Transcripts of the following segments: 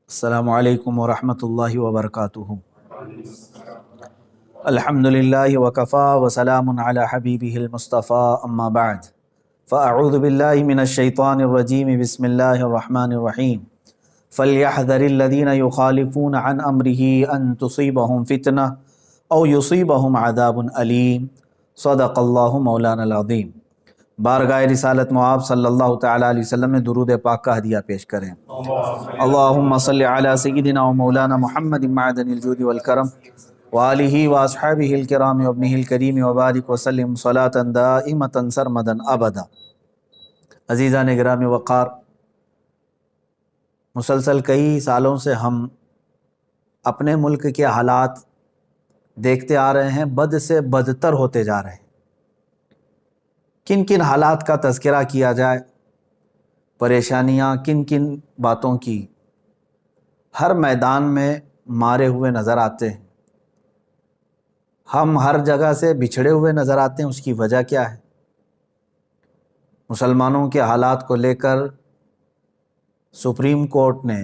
السلام علیکم ورحمۃ اللہ وبرکاتہ۔ الحمدللہ وکفا وسلام علی حبیبہ المصطفیٰ اما بعد فاعوذ باللہ من الشیطان الرجیم بسم اللہ الرحمن الرحیم فلیحذر الذین یخالفون عن امرہ ان تصیبہم فتنہ او یصیبہم عذاب علیم۔ صدق اللہ مولانا العظیم۔ بارگاہ رسالت معاب صلی اللہ تعالیٰ علیہ وسلم میں درود پاک کا ہدیہ پیش کریں۔ اللہم صلی علی سیدنا و مولانا محمد معدن الجود والکرم وآلہ واصحابہ الکرام وابنہ الکریم وبارک وسلم صلاة دائمة سرمدا ابدا۔ عزیزان گرامی وقار، مسلسل کئی سالوں سے ہم اپنے ملک کے حالات دیکھتے آ رہے ہیں، بد سے بدتر ہوتے جا رہے ہیں۔ کن کن حالات کا تذکرہ کیا جائے، پریشانیاں کن کن باتوں کی، ہر میدان میں مارے ہوئے نظر آتے ہیں، ہم ہر جگہ سے بچھڑے ہوئے نظر آتے ہیں۔ اس کی وجہ کیا ہے؟ مسلمانوں کے حالات کو لے کر سپریم کورٹ نے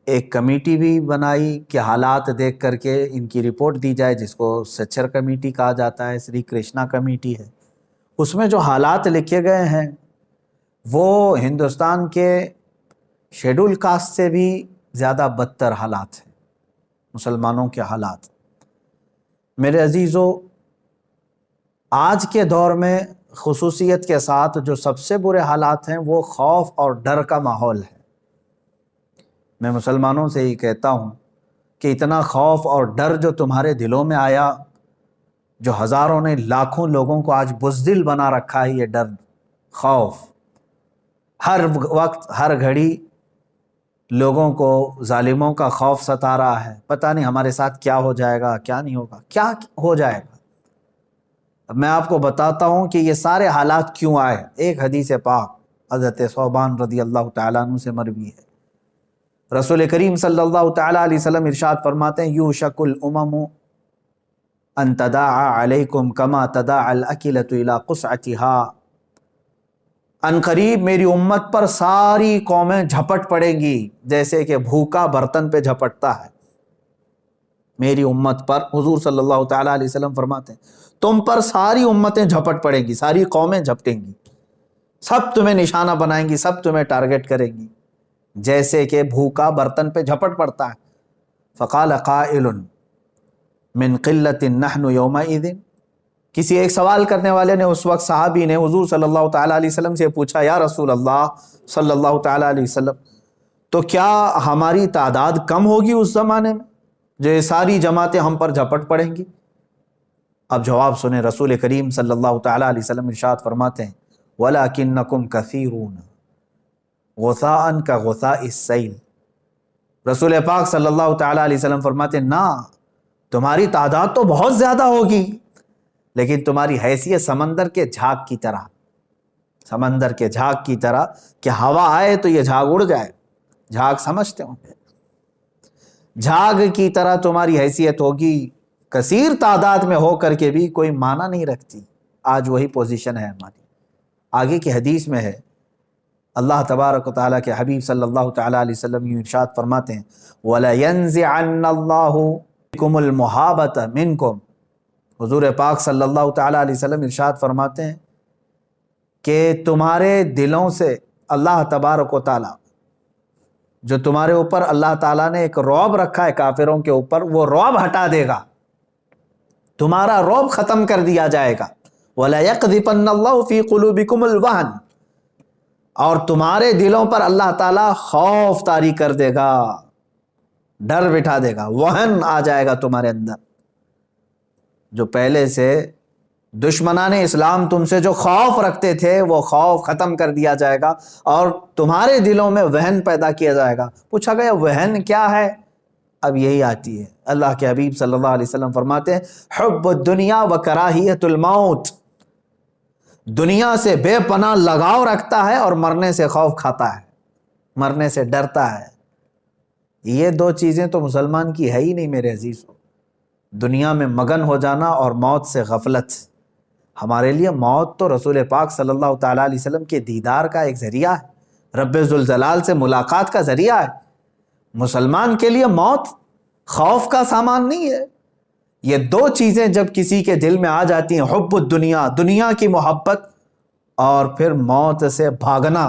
ایک کمیٹی بھی بنائی کہ حالات دیکھ کر کے ان کی رپورٹ دی جائے، جس کو سچر کمیٹی کہا جاتا ہے، سری کرشنا کمیٹی ہے۔ اس میں جو حالات لکھے گئے ہیں وہ ہندوستان کے شیڈول کاسٹ سے بھی زیادہ بدتر حالات ہیں، مسلمانوں کے حالات۔ میرے عزیزو، آج کے دور میں خصوصیت کے ساتھ جو سب سے برے حالات ہیں وہ خوف اور ڈر کا ماحول ہے۔ میں مسلمانوں سے ہی کہتا ہوں کہ اتنا خوف اور ڈر جو تمہارے دلوں میں آیا، جو ہزاروں نے لاکھوں لوگوں کو آج بزدل بنا رکھا ہے، یہ ڈر، خوف، ہر وقت ہر گھڑی لوگوں کو ظالموں کا خوف ستا رہا ہے۔ پتہ نہیں ہمارے ساتھ کیا ہو جائے گا، کیا نہیں ہوگا، کیا ہو جائے گا۔ اب میں آپ کو بتاتا ہوں کہ یہ سارے حالات کیوں آئے۔ ایک حدیث پاک حضرت ثوبان رضی اللہ تعالیٰ عنہ سے مروی ہے۔ رسول کریم صلی اللہ تعالیٰ علیہ وسلم ارشاد فرماتے ہیں، یوشک الامم ان تداعى علیکم کما تداعى الاکلۃ الی قصعتها۔ ان قریب میری امت پر ساری قومیں جھپٹ پڑیں گی جیسے کہ بھوکا برتن پہ جھپٹتا ہے۔ میری امت پر، حضور صلی اللہ تعالیٰ علیہ وسلم فرماتے ہیں، تم پر ساری امتیں جھپٹ پڑیں گی، ساری قومیں جھپٹیں گی، سب تمہیں نشانہ بنائیں گی، سب تمہیں ٹارگٹ کریں گی جیسے کہ بھوکا برتن پہ جھپٹ پڑتا ہے۔ فقال قائل من قلت نحن یومئذ، کسی ایک سوال کرنے والے نے اس وقت، صحابی نے حضور صلی اللہ تعالیٰ علیہ وسلم سے پوچھا، یا رسول اللہ صلی اللہ تعالیٰ علیہ وسلم، تو کیا ہماری تعداد کم ہوگی اس زمانے میں جو یہ ساری جماعتیں ہم پر جھپٹ پڑیں گی؟ اب جواب سنیں، رسول کریم صلی اللہ تعالیٰ علیہ وسلم ارشاد فرماتے ہیں، وَلَكِنَّكُمْ كَثِيرُونَ غُثَاءً كَغُثَاءِ السَّيْلِ۔ رسول پاک صلی اللہ تعالیٰ علیہ وسلم فرماتے ہیں، نہ، تمہاری تعداد تو بہت زیادہ ہوگی لیکن تمہاری حیثیت سمندر کے جھاگ کی طرح، سمندر کے جھاگ کی طرح کہ ہوا آئے تو یہ جھاگ اڑ جائے، جھاگ سمجھتے ہوں گے، جھاگ کی طرح تمہاری حیثیت ہوگی، کثیر تعداد میں ہو کر کے بھی کوئی معنی نہیں رکھتی۔ آج وہی پوزیشن ہے ہماری۔ آگے کی حدیث میں ہے، اللہ تبارک و تعالیٰ کے حبیب صلی اللہ تعالیٰ علیہ وسلم یہ ارشاد فرماتے ہیں، وَلَيَنزِعَنَّ اللَّهُ بِكُمُ الْمُحَابَةَ مِنْكُمْ۔ حضور پاک صلی اللہ تعالیٰ علیہ وسلم ارشاد فرماتے ہیں کہ تمہارے دلوں سے اللہ تبارک و تعالیٰ، جو تمہارے اوپر اللہ تعالیٰ نے ایک رعب رکھا ہے کافروں کے اوپر، وہ رعب ہٹا دے گا، تمہارا رعب ختم کر دیا جائے گا۔ وَلَيَقْذِفَنَّ اللَّهُ فِي قُلُوبِكُمُ الْوَهْنَ، اور تمہارے دلوں پر اللہ تعالیٰ خوف طاری کر دے گا، ڈر بٹھا دے گا، وہن آ جائے گا تمہارے اندر۔ جو پہلے سے دشمنان اسلام تم سے جو خوف رکھتے تھے وہ خوف ختم کر دیا جائے گا اور تمہارے دلوں میں وہن پیدا کیا جائے گا۔ پوچھا گیا وہن کیا ہے؟ اب یہی آتی ہے، اللہ کے حبیب صلی اللہ علیہ وسلم فرماتے ہیں، حب الدنیا و کراہیت الموت، دنیا سے بے پناہ لگاؤ رکھتا ہے اور مرنے سے خوف کھاتا ہے، مرنے سے ڈرتا ہے۔ یہ دو چیزیں تو مسلمان کی ہے ہی نہیں میرے عزیزو، دنیا میں مگن ہو جانا اور موت سے غفلت۔ ہمارے لیے موت تو رسول پاک صلی اللہ تعالیٰ علیہ وسلم کے دیدار کا ایک ذریعہ ہے، رب ذوالجلال سے ملاقات کا ذریعہ ہے۔ مسلمان کے لیے موت خوف کا سامان نہیں ہے. یہ دو چیزیں جب کسی کے دل میں آ جاتی ہیں، حب الدنیا، دنیا کی محبت، اور پھر موت سے بھاگنا،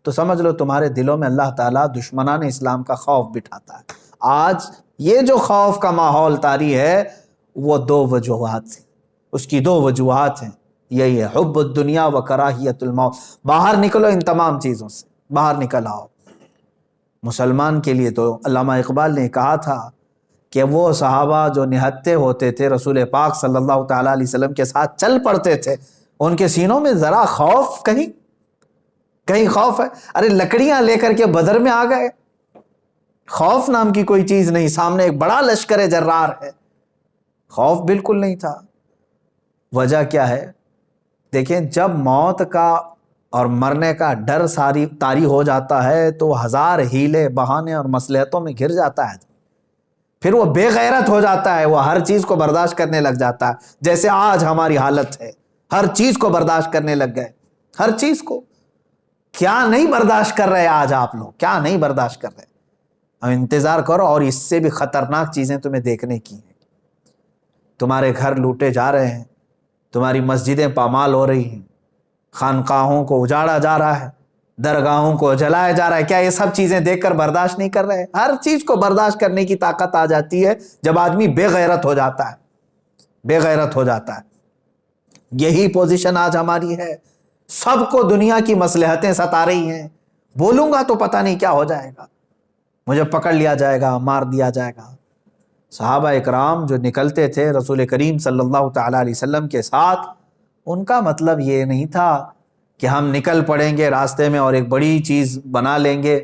تو سمجھ لو تمہارے دلوں میں اللہ تعالیٰ دشمنان اسلام کا خوف بٹھاتا ہے. آج یہ جو خوف کا ماحول طاری ہے وہ دو وجوہات سے، اس کی دو وجوہات ہیں. یہی ہے حب الدنیا و کراہیت الموت. باہر نکلو ان تمام چیزوں سے، باہر نکل آؤ. مسلمان کے لیے تو علامہ اقبال نے کہا تھا کہ وہ صحابہ جو نہتے ہوتے تھے رسول پاک صلی اللہ تعالیٰ علیہ وسلم کے ساتھ چل پڑتے تھے، ان کے سینوں میں ذرا خوف کہیں خوف ہے؟ ارے لکڑیاں لے کر کے بدر میں آ گئے، خوف نام کی کوئی چیز نہیں، سامنے ایک بڑا لشکر جرار ہے، خوف بالکل نہیں تھا. وجہ کیا ہے؟ دیکھیں جب موت کا اور مرنے کا ڈر ساری طاری ہو جاتا ہے تو ہزار ہیلے بہانے اور مصلحتوں میں گھر جاتا ہے، پھر وہ بے غیرت ہو جاتا ہے، وہ ہر چیز کو برداشت کرنے لگ جاتا ہے. جیسے آج ہماری حالت ہے، ہر چیز کو برداشت کرنے لگ گئے، ہر چیز کو. کیا نہیں برداشت کر رہے آج آپ لوگ، کیا نہیں برداشت کر رہے؟ اب انتظار کرو اور اس سے بھی خطرناک چیزیں تمہیں دیکھنے کی ہیں. تمہارے گھر لوٹے جا رہے ہیں، تمہاری مسجدیں پامال ہو رہی ہیں، خانقاہوں کو اجاڑا جا رہا ہے، درگاہوں کو جلایا جا رہا ہے. کیا یہ سب چیزیں دیکھ کر برداشت نہیں کر رہے؟ ہر چیز کو برداشت کرنے کی طاقت آ جاتی ہے جب آدمی بے غیرت ہو جاتا ہے، بے غیرت ہو جاتا ہے. یہی پوزیشن آج ہماری ہے. سب کو دنیا کی مصلحتیں ستا رہی ہیں. بولوں گا تو پتہ نہیں کیا ہو جائے گا، مجھے پکڑ لیا جائے گا، مار دیا جائے گا. صحابہ اکرام جو نکلتے تھے رسول کریم صلی اللہ تعالیٰ علیہ وسلم کے ساتھ، ان کا مطلب یہ نہیں تھا کہ ہم نکل پڑیں گے راستے میں اور ایک بڑی چیز بنا لیں گے،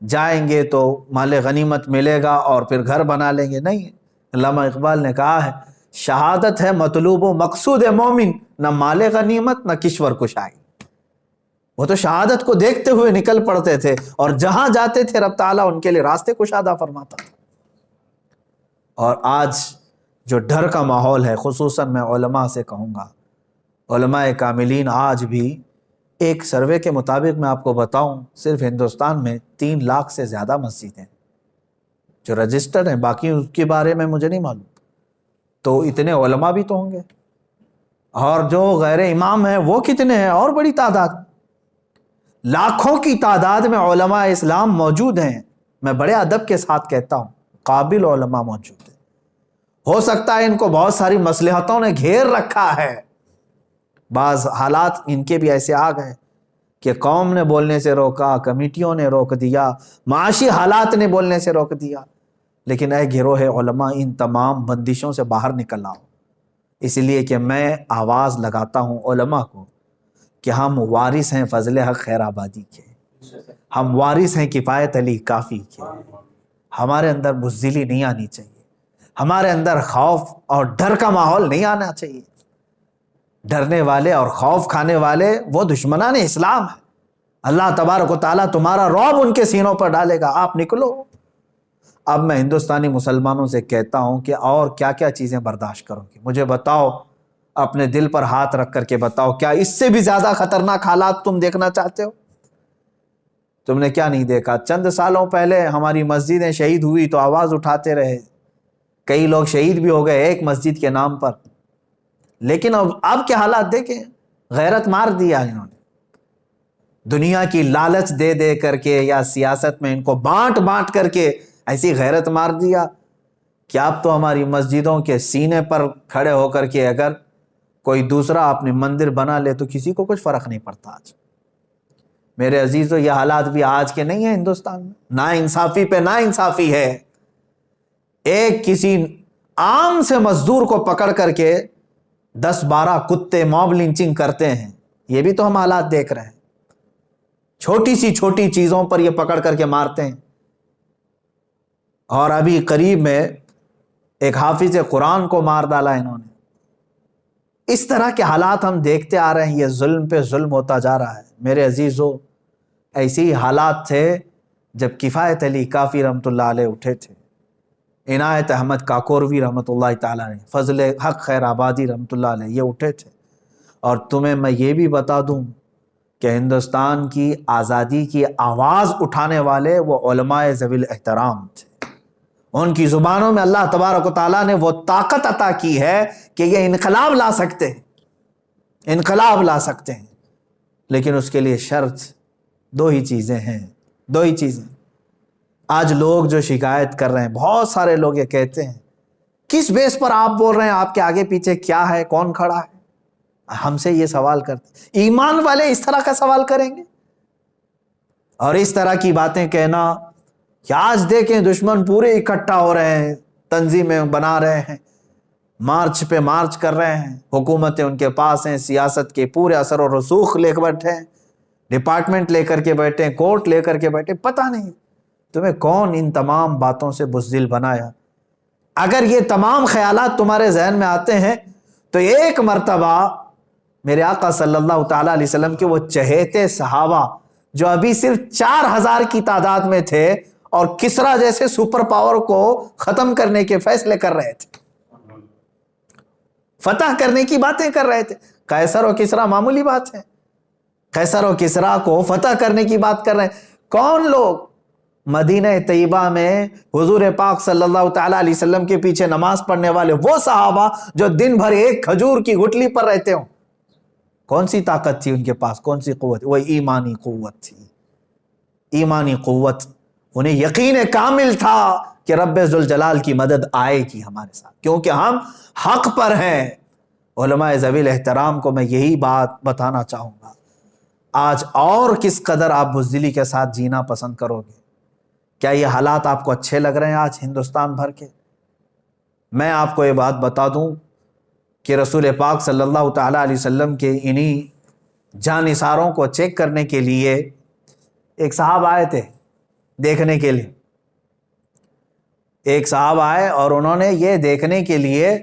جائیں گے تو مال غنیمت ملے گا اور پھر گھر بنا لیں گے. نہیں، علامہ اقبال نے کہا ہے شہادت ہے مطلوب و مقصود مومن، نہ مال غنیمت نہ کشور کشائی. وہ تو شہادت کو دیکھتے ہوئے نکل پڑتے تھے اور جہاں جاتے تھے رب تعالیٰ ان کے لیے راستے کشادہ فرماتا تھا. اور آج جو ڈر کا ماحول ہے، خصوصاً میں علماء سے کہوں گا، علماء کاملین آج بھی ایک سروے کے مطابق میں آپ کو بتاؤں صرف ہندوستان میں 3 لاکھ سے زیادہ مسجد ہیں جو رجسٹرڈ ہیں، باقی اس کے بارے میں مجھے نہیں معلوم. تو اتنے علماء بھی تو ہوں گے، اور جو غیر امام ہیں وہ کتنے ہیں؟ اور بڑی تعداد، لاکھوں کی تعداد میں علماء اسلام موجود ہیں. میں بڑے ادب کے ساتھ کہتا ہوں قابل علماء موجود ہیں. ہو سکتا ہے ان کو بہت ساری مصلحتوں نے گھیر رکھا ہے، بعض حالات ان کے بھی ایسے آ گئے کہ قوم نے بولنے سے روکا، کمیٹیوں نے روک دیا، معاشی حالات نے بولنے سے روک دیا. لیکن اے گروہ علماء، ان تمام بندشوں سے باہر نکل آؤ. اس لیے کہ میں آواز لگاتا ہوں علماء کو کہ ہم وارث ہیں فضل حق خیر آبادی کے، ہم وارث ہیں کفایت علی کافی کے. ہمارے اندر بزدلی نہیں آنی چاہیے، ہمارے اندر خوف اور ڈر کا ماحول نہیں آنا چاہیے. ڈرنے والے اور خوف کھانے والے وہ دشمنان اسلام ہیں. اللہ تبارک و تعالیٰ تمہارا رعب ان کے سینوں پر ڈالے گا. آپ نکلو. اب میں ہندوستانی مسلمانوں سے کہتا ہوں کہ اور کیا کیا چیزیں برداشت کرو گے؟ مجھے بتاؤ، اپنے دل پر ہاتھ رکھ کر کے بتاؤ، کیا اس سے بھی زیادہ خطرناک حالات تم دیکھنا چاہتے ہو؟ تم نے کیا نہیں دیکھا؟ چند سالوں پہلے ہماری مسجدیں شہید ہوئی تو آواز اٹھاتے رہے، کئی لوگ شہید بھی ہو گئے ایک مسجد کے نام پر. لیکن اب کے حالات دیکھیں، غیرت مار دیا انہوں نے. دنیا کی لالچ دے دے کر کے یا سیاست میں ان کو بانٹ بانٹ کر کے ایسی غیرت مار دیا کہ اب تو ہماری مسجدوں کے سینے پر کھڑے ہو کر کے اگر کوئی دوسرا اپنے مندر بنا لے تو کسی کو کچھ فرق نہیں پڑتا. آج میرے عزیزو یہ حالات بھی آج کے نہیں ہیں ہندوستان میں. نا انصافی پہ نا انصافی ہے. ایک کسی عام سے مزدور کو پکڑ کر کے 10-12 کتے موب لنچنگ کرتے ہیں. یہ بھی تو ہم حالات دیکھ رہے ہیں. چھوٹی سی چھوٹی چیزوں پر یہ پکڑ کر کے مارتے ہیں. اور ابھی قریب میں ایک حافظ قرآن کو مار ڈالا انہوں نے. اس طرح کے حالات ہم دیکھتے آ رہے ہیں. یہ ظلم پہ ظلم ہوتا جا رہا ہے. میرے عزیزو ایسی حالات تھے جب کفایت علی کافی رحمۃ اللہ علیہ اٹھے تھے، عنایت احمد کاکوروی رحمۃ اللہ تعالیٰ نے، فضل حق خیر آبادی رحمۃ اللہ علیہ، یہ اٹھے تھے. اور تمہیں میں یہ بھی بتا دوں کہ ہندوستان کی آزادی کی آواز اٹھانے والے وہ علماء ذوی الاحترام تھے. ان کی زبانوں میں اللہ تبارک و تعالیٰ نے وہ طاقت عطا کی ہے کہ یہ انقلاب لا سکتے ہیں، انقلاب لا سکتے ہیں. لیکن اس کے لیے شرط دو ہی چیزیں ہیں، دو ہی چیزیں. آج لوگ جو شکایت کر رہے ہیں، بہت سارے لوگ یہ کہتے ہیں کس بیس پر آپ بول رہے ہیں، آپ کے آگے پیچھے کیا ہے، کون کھڑا ہے. ہم سے یہ سوال کرتے، ایمان والے اس طرح کا سوال کریں گے؟ اور اس طرح کی باتیں کہنا کہ آج دیکھیں دشمن پورے اکٹھا ہو رہے ہیں، تنظیمیں بنا رہے ہیں، مارچ پہ مارچ کر رہے ہیں، حکومتیں ان کے پاس ہیں، سیاست کے پورے اثر و رسوخ لے کر بیٹھے ہیں، ڈپارٹمنٹ لے کر کے بیٹھے ہیں، کورٹ لے کر کے بیٹھے. پتہ نہیں تمہیں کون ان تمام باتوں سے بزدل بنایا. اگر یہ تمام خیالات تمہارے ذہن میں آتے ہیں تو ایک مرتبہ میرے آقا صلی اللہ تعالیٰ علیہ وسلم کے وہ چہیتے صحابہ جو ابھی صرف 4000 کی تعداد میں تھے اور کسرا جیسے سپر پاور کو ختم کرنے کے فیصلے کر رہے تھے، فتح کرنے کی باتیں کر رہے تھے. قیصر و کسرا معمولی بات ہے، قیصر و کسرا کو فتح کرنے کی بات کر رہے ہیں. کون لوگ مدینہ طیبہ میں حضور پاک صلی اللہ تعالیٰ علیہ وسلم کے پیچھے نماز پڑھنے والے وہ صحابہ جو دن بھر ایک کھجور کی گٹلی پر رہتے ہوں، کون سی طاقت تھی ان کے پاس، کون سی قوت؟ وہ ایمانی قوت تھی، ایمانی قوت. انہیں یقین کامل تھا کہ رب ذوالجلال کی مدد آئے گی ہمارے ساتھ، کیونکہ ہم حق پر ہیں. علماء ذوی الاحترام کو میں یہی بات بتانا چاہوں گا. آج اور کس قدر آپ بزدلی کے ساتھ جینا پسند کرو گے؟ کیا یہ حالات آپ کو اچھے لگ رہے ہیں آج ہندوستان بھر کے؟ میں آپ کو یہ بات بتا دوں کہ رسول پاک صلی اللہ تعالیٰ علیہ وسلم کے انہی جانثاروں کو چیک کرنے کے لیے ایک صاحب آئے تھے دیکھنے کے لیے. ایک صاحب آئے اور انہوں نے یہ دیکھنے کے لیے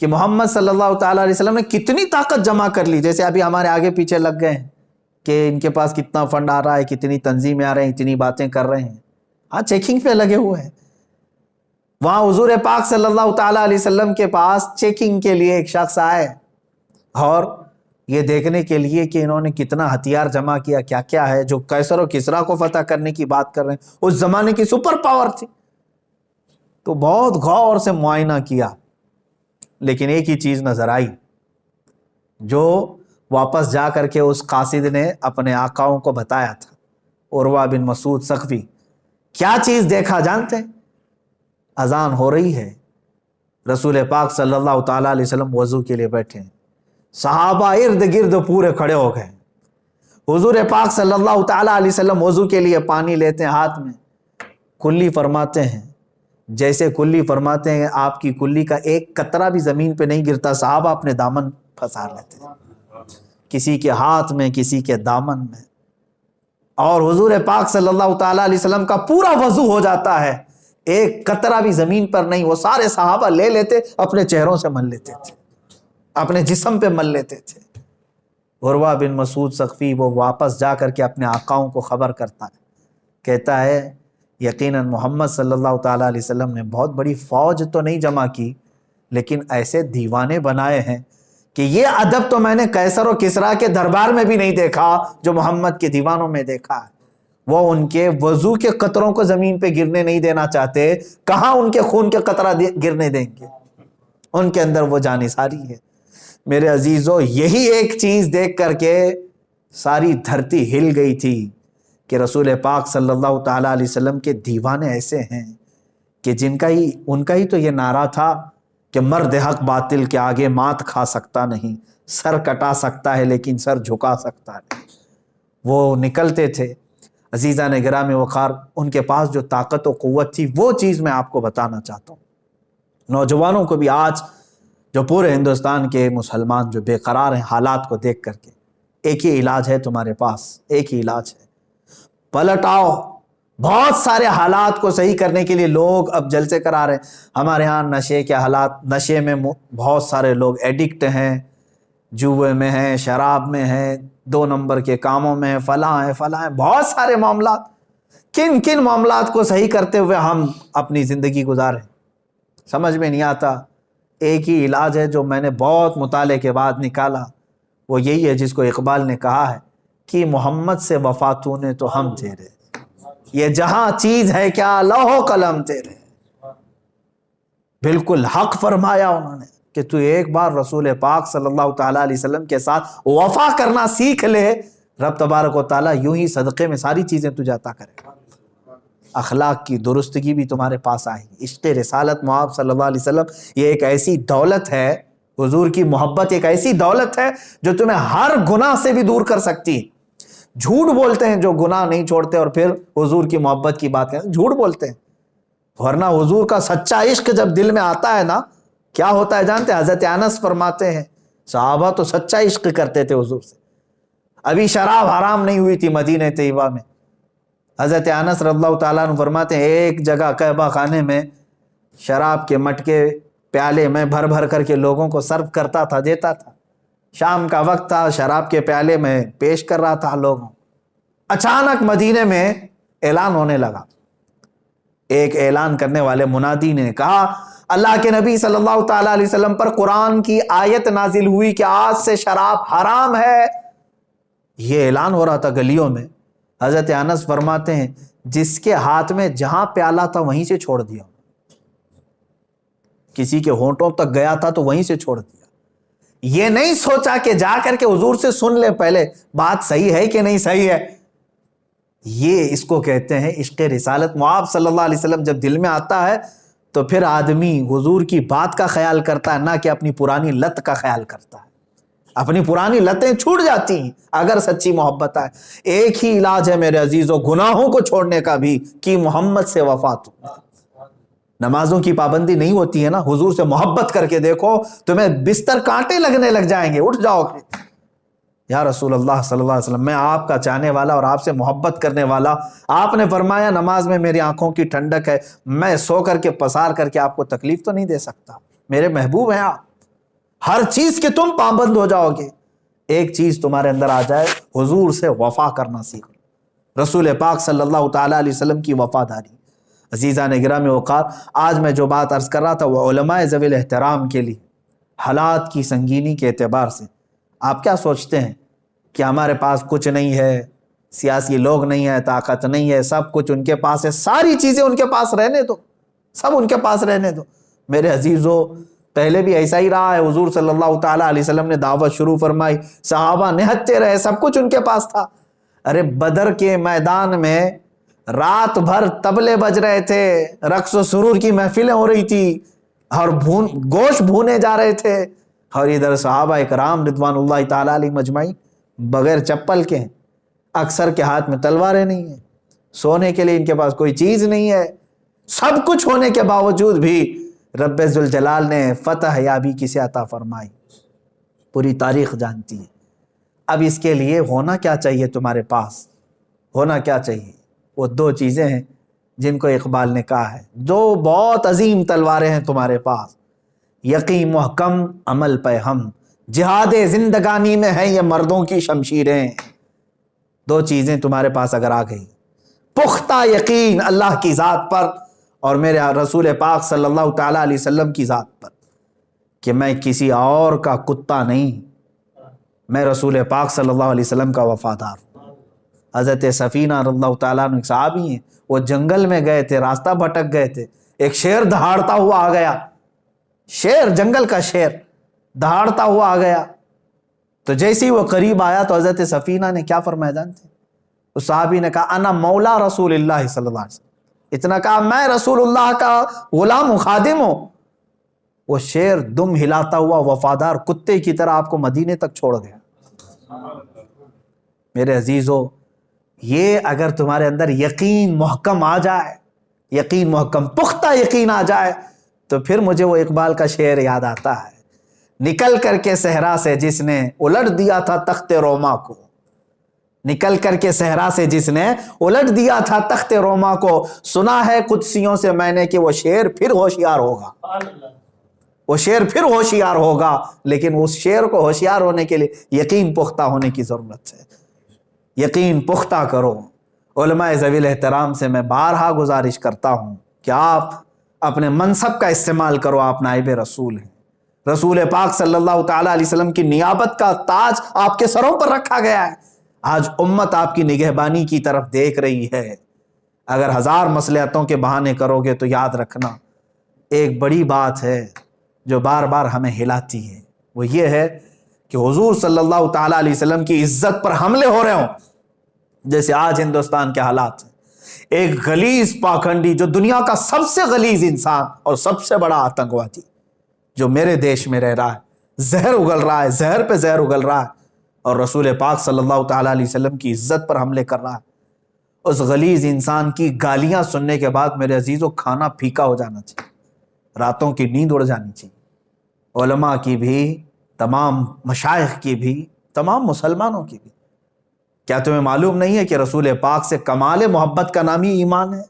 کہ محمد صلی اللہ تعالیٰ علیہ وسلم نے کتنی طاقت جمع کر لی. جیسے ابھی ہمارے آگے پیچھے لگ گئے ہیں کہ ان کے پاس کتنا فنڈ آ رہا ہے، کتنی تنظیمیں آ رہے ہیں، اتنی باتیں کر رہے ہیں. ہاں چیکنگ پہ لگے ہوئے ہیں. وہاں حضور پاک صلی اللہ تعالیٰ علیہ وسلم کے پاس چیکنگ کے لیے ایک شخص آئے اور یہ دیکھنے کے لیے کہ انہوں نے کتنا ہتھیار جمع کیا، کیا کیا ہے، جو قیصر و کسرا کو فتح کرنے کی بات کر رہے ہیں، اس زمانے کی سپر پاور تھی. تو بہت غور سے معائنہ کیا، لیکن ایک ہی چیز نظر آئی جو واپس جا کر کے اس قاصد نے اپنے آقاؤں کو بتایا تھا، عروہ بن مسعود ثقفی. کیا چیز دیکھا جانتے ہیں؟ اذان ہو رہی ہے، رسول پاک صلی اللہ تعالیٰ علیہ وسلم وضو کے لیے بیٹھے ہیں، صحابہ ارد گرد پورے کھڑے ہو گئے. حضور پاک صلی اللہ تعالیٰ علیہ وسلم وضو کے لیے پانی لیتے ہیں ہاتھ میں، کلی فرماتے ہیں. جیسے کلی فرماتے ہیں آپ کی کلی کا ایک قطرہ بھی زمین پہ نہیں گرتا، صحابہ اپنے دامن پھنسا لیتے ہیں، کسی کے ہاتھ میں، کسی کے دامن میں. اور حضور پاک صلی اللہ تعالیٰ علیہ وسلم کا پورا وضو ہو جاتا ہے، ایک قطرہ بھی زمین پر نہیں. وہ سارے صحابہ لے لیتے، اپنے چہروں سے مل لیتے تھے، اپنے جسم پہ مل لیتے تھے. عروہ بن مسعود ثقفی وہ واپس جا کر کے اپنے آقاؤں کو خبر کرتا ہے، کہتا ہے یقیناً محمد صلی اللہ تعالیٰ علیہ وسلم نے بہت بڑی فوج تو نہیں جمع کی، لیکن ایسے دیوانے بنائے ہیں کہ یہ ادب تو میں نے قیصر و کسرا کے دربار میں بھی نہیں دیکھا جو محمد کے دیوانوں میں دیکھا ہے. وہ ان کے وضو کے قطروں کو زمین پہ گرنے نہیں دینا چاہتے، کہاں ان کے خون کے قطرہ گرنے دیں گے؟ ان کے اندر وہ جانثاری ہے. میرے عزیزو، یہی ایک چیز دیکھ کر کے ساری دھرتی ہل گئی تھی کہ رسول پاک صلی اللہ تعالیٰ علیہ وسلم کے دیوانے ایسے ہیں کہ ان کا ہی تو یہ نعرہ تھا کہ مرد حق باطل کے آگے مات کھا سکتا نہیں، سر کٹا سکتا ہے لیکن سر جھکا سکتا ہے. وہ نکلتے تھے. عزیزان گرامی وقار، ان کے پاس جو طاقت و قوت تھی وہ چیز میں آپ کو بتانا چاہتا ہوں. نوجوانوں کو بھی آج جو پورے ہندوستان کے مسلمان جو بے قرار ہیں حالات کو دیکھ کر کے، ایک ہی علاج ہے تمہارے پاس، ایک ہی علاج ہے، پلٹ آؤ. بہت سارے حالات کو صحیح کرنے کے لیے لوگ اب جلسے کرا رہے ہیں. ہمارے ہاں نشے کے حالات، نشے میں بہت سارے لوگ ایڈکٹ ہیں، جوئے میں ہیں، شراب میں ہیں، 2 نمبر کے کاموں میں ہیں، فلاں ہیں فلاں ہیں، بہت سارے معاملات. کن کن معاملات کو صحیح کرتے ہوئے ہم اپنی زندگی گزاریں، سمجھ میں نہیں آتا. ایک ہی علاج ہے جو میں نے بہت مطالعے کے بعد نکالا، وہ یہی ہے جس کو اقبال نے کہا ہے کہ محمد سے وفا تو نے تو ہم تیرے، یہ جہاں چیز ہے کیا لوح و قلم تیرے۔ بالکل حق فرمایا انہوں نے کہ تو ایک بار رسول پاک صلی اللہ تعالیٰ علیہ وسلم کے ساتھ وفا کرنا سیکھ لے، رب تبارک و تعالیٰ یوں ہی صدقے میں ساری چیزیں تجھے عطا کرے گا۔ اخلاق کی درستگی بھی تمہارے پاس آئے گی۔ عشق رسالت محمد صلی اللہ علیہ وسلم یہ ایک ایسی دولت ہے، حضور کی محبت ایک ایسی دولت ہے جو تمہیں ہر گناہ سے بھی دور کر سکتی ہے۔ جھوٹ بولتے ہیں جو گناہ نہیں چھوڑتے اور پھر حضور کی محبت کی بات کرتے ہیں، جھوٹ بولتے ہیں، ورنہ حضور کا سچا عشق جب دل میں آتا ہے نا کیا ہوتا ہے جانتے ہیں؟ حضرت انس فرماتے ہیں صحابہ تو سچا عشق کرتے تھے حضور سے، ابھی شراب حرام نہیں ہوئی تھی مدینہ طیبہ میں۔ حضرت انس رضی اللہ تعالیٰ عنہ فرماتے ہیں ایک جگہ کعبہ خانے میں شراب کے مٹکے پیالے میں بھر بھر کر کے لوگوں کو سرو کرتا تھا، دیتا تھا۔ شام کا وقت تھا، شراب کے پیالے میں پیش کر رہا تھا لوگوں۔ اچانک مدینے میں اعلان ہونے لگا، ایک اعلان کرنے والے منادی نے کہا اللہ کے نبی صلی اللہ تعالیٰ علیہ وسلم پر قرآن کی آیت نازل ہوئی کہ آج سے شراب حرام ہے۔ یہ اعلان ہو رہا تھا گلیوں میں۔ حضرت انس فرماتے ہیں جس کے ہاتھ میں جہاں پیالہ تھا وہیں سے چھوڑ دیا، کسی کے ہونٹوں تک گیا تھا تو وہیں سے چھوڑ دیا۔ یہ نہیں سوچا کہ جا کر کے حضور سے سن لے پہلے بات صحیح ہے کہ نہیں صحیح ہے۔ یہ اس کو کہتے ہیں عشق رسالت محمد صلی اللہ علیہ وسلم جب دل میں آتا ہے تو پھر آدمی حضور کی بات کا خیال کرتا ہے، نہ کہ اپنی پرانی لت کا خیال کرتا ہے۔ اپنی پرانی لتیں چھوٹ جاتی ہیں اگر سچی محبت آئے۔ ایک ہی علاج ہے میرے عزیزوں گناہوں کو چھوڑنے کا بھی، کہ محمد سے وفا تو۔ نمازوں کی پابندی نہیں ہوتی ہے نا، حضور سے محبت کر کے دیکھو تمہیں بستر کانٹے لگنے لگ جائیں گے، اٹھ جاؤ گے یا رسول اللہ صلی اللہ علیہ وسلم میں آپ کا چاہنے والا اور آپ سے محبت کرنے والا۔ آپ نے فرمایا نماز میں میری آنکھوں کی ٹھنڈک ہے، میں سو کر کے پسار کر کے آپ کو تکلیف تو نہیں دے سکتا، میرے محبوب ہیں آپ، ہر چیز کے تم پابند ہو جاؤ گے۔ ایک چیز تمہارے اندر آ جائے، حضور سے وفا کرنا سیکھو، رسول پاک صلی اللہ تعالیٰ علیہ وسلم کی وفاداری۔ عزیزان گرامی وقار، آج میں جو بات عرض کر رہا تھا وہ علماء ذوی الاحترام کے لیے حالات کی سنگینی کے اعتبار سے۔ آپ کیا سوچتے ہیں کہ ہمارے پاس کچھ نہیں ہے، سیاسی لوگ نہیں ہے، طاقت نہیں ہے، سب کچھ ان کے پاس ہے، ساری چیزیں ان کے پاس رہنے دو، سب ان کے پاس رہنے دو۔ میرے عزیزوں پہلے بھی ایسا ہی رہا ہے، حضور صلی اللہ تعالیٰ علیہ وسلم نے دعوت شروع فرمائی، صحابہ نہتے رہے، سب کچھ ان کے پاس تھا۔ ارے بدر کے میدان میں رات بھر طبلے بج رہے تھے، رقص و سرور کی محفلیں ہو رہی تھی اور گوشت بھونے جا رہے تھے، اور ادھر صحابہ اکرام رضوان اللہ تعالیٰ علیہ مجمعین بغیر چپل کے ہیں، اکثر کے ہاتھ میں تلواریں نہیں ہیں، سونے کے لیے ان کے پاس کوئی چیز نہیں ہے، سب کچھ ہونے کے باوجود بھی رب ذوالجلال نے فتح یابی کسے عطا فرمائی، پوری تاریخ جانتی ہے۔ اب اس کے لیے ہونا کیا چاہیے تمہارے پاس؟ ہونا کیا چاہیے؟ وہ دو چیزیں ہیں جن کو اقبال نے کہا ہے، دو بہت عظیم تلواریں ہیں تمہارے پاس، یقین محکم عمل پہ ہم، جہاد زندگانی میں ہے یہ مردوں کی شمشیریں۔ دو چیزیں تمہارے پاس اگر آ گئی، پختہ یقین اللہ کی ذات پر اور میرے رسول پاک صلی اللہ تعالیٰ علیہ وسلم کی ذات پر، کہ میں کسی اور کا کتا نہیں، میں رسول پاک صلی اللہ علیہ وسلم کا وفادار ہوں۔ حضرت سفینہ رضی اللہ تعالیٰ عنہ ایک صحابی ہیں، وہ جنگل میں گئے تھے، راستہ بھٹک گئے تھے، ایک شیر دہاڑتا ہوا آ گیا، شیر، جنگل کا شیر دہاڑتا ہوا آ گیا، تو جیسے ہی وہ قریب آیا تو حضرت سفینہ نے کیا فرمایا جانتے ہیں؟ اس صحابی نے کہا انا مولا رسول اللہ صلی اللہ علیہ وسلم، اتنا کہا میں رسول اللہ کا غلام و خادم ہوں۔ وہ شیر دم ہلاتا ہوا وفادار کتے کی طرح آپ کو مدینے تک چھوڑ گیا۔ میرے عزیزو، یہ اگر تمہارے اندر یقین محکم آ جائے، یقین محکم پختہ یقین آ جائے، تو پھر مجھے وہ اقبال کا شعر یاد آتا ہے، نکل کر کے صحرا سے جس نے الٹ دیا تھا تخت روما کو، نکل کر کے صحرا سے جس نے الٹ دیا تھا تخت روما کو، سنا ہے قدسیوں سے میں نے کہ وہ شیر پھر ہوشیار ہوگا، وہ شیر پھر ہوشیار ہوگا، لیکن اس شیر کو ہوشیار ہونے کے لیے یقین پختہ ہونے کی ضرورت ہے۔ یقین پختہ کرو۔ علماء ذوی الاحترام سے میں بارہا گزارش کرتا ہوں کہ آپ اپنے منصب کا استعمال کرو، آپ نائب رسول ہیں، رسول پاک صلی اللہ تعالیٰ علیہ وسلم کی نیابت کا تاج آپ کے سروں پر رکھا گیا ہے، آج امت آپ کی نگہبانی کی طرف دیکھ رہی ہے۔ اگر 1000 مصلحتوں کے بہانے کرو گے تو یاد رکھنا ایک بڑی بات ہے جو بار بار ہمیں ہلاتی ہے، وہ یہ ہے کہ حضور صلی اللہ تعالیٰ علیہ وسلم کی عزت پر حملے ہو رہے ہوں، جیسے آج ہندوستان کے حالات ہیں۔ ایک غلیظ پاکھنڈی جو دنیا کا سب سے غلیظ انسان اور سب سے بڑا آتنکوادی جو میرے دیش میں رہ رہا ہے، زہر اگل رہا ہے، زہر پہ زہر اگل رہا ہے، اور رسول پاک صلی اللہ تعالیٰ علیہ وسلم کی عزت پر حملے کر رہا ہے۔ اس غلیظ انسان کی گالیاں سننے کے بعد میرے عزیزوں کھانا پھیکا ہو جانا چاہیے، راتوں کی نیند اڑ جانی چاہیے، علماء کی بھی، تمام مشائخ کی بھی، تمام مسلمانوں کی بھی۔ کیا تمہیں معلوم نہیں ہے کہ رسول پاک سے کمال محبت کا نام ہی ایمان ہے؟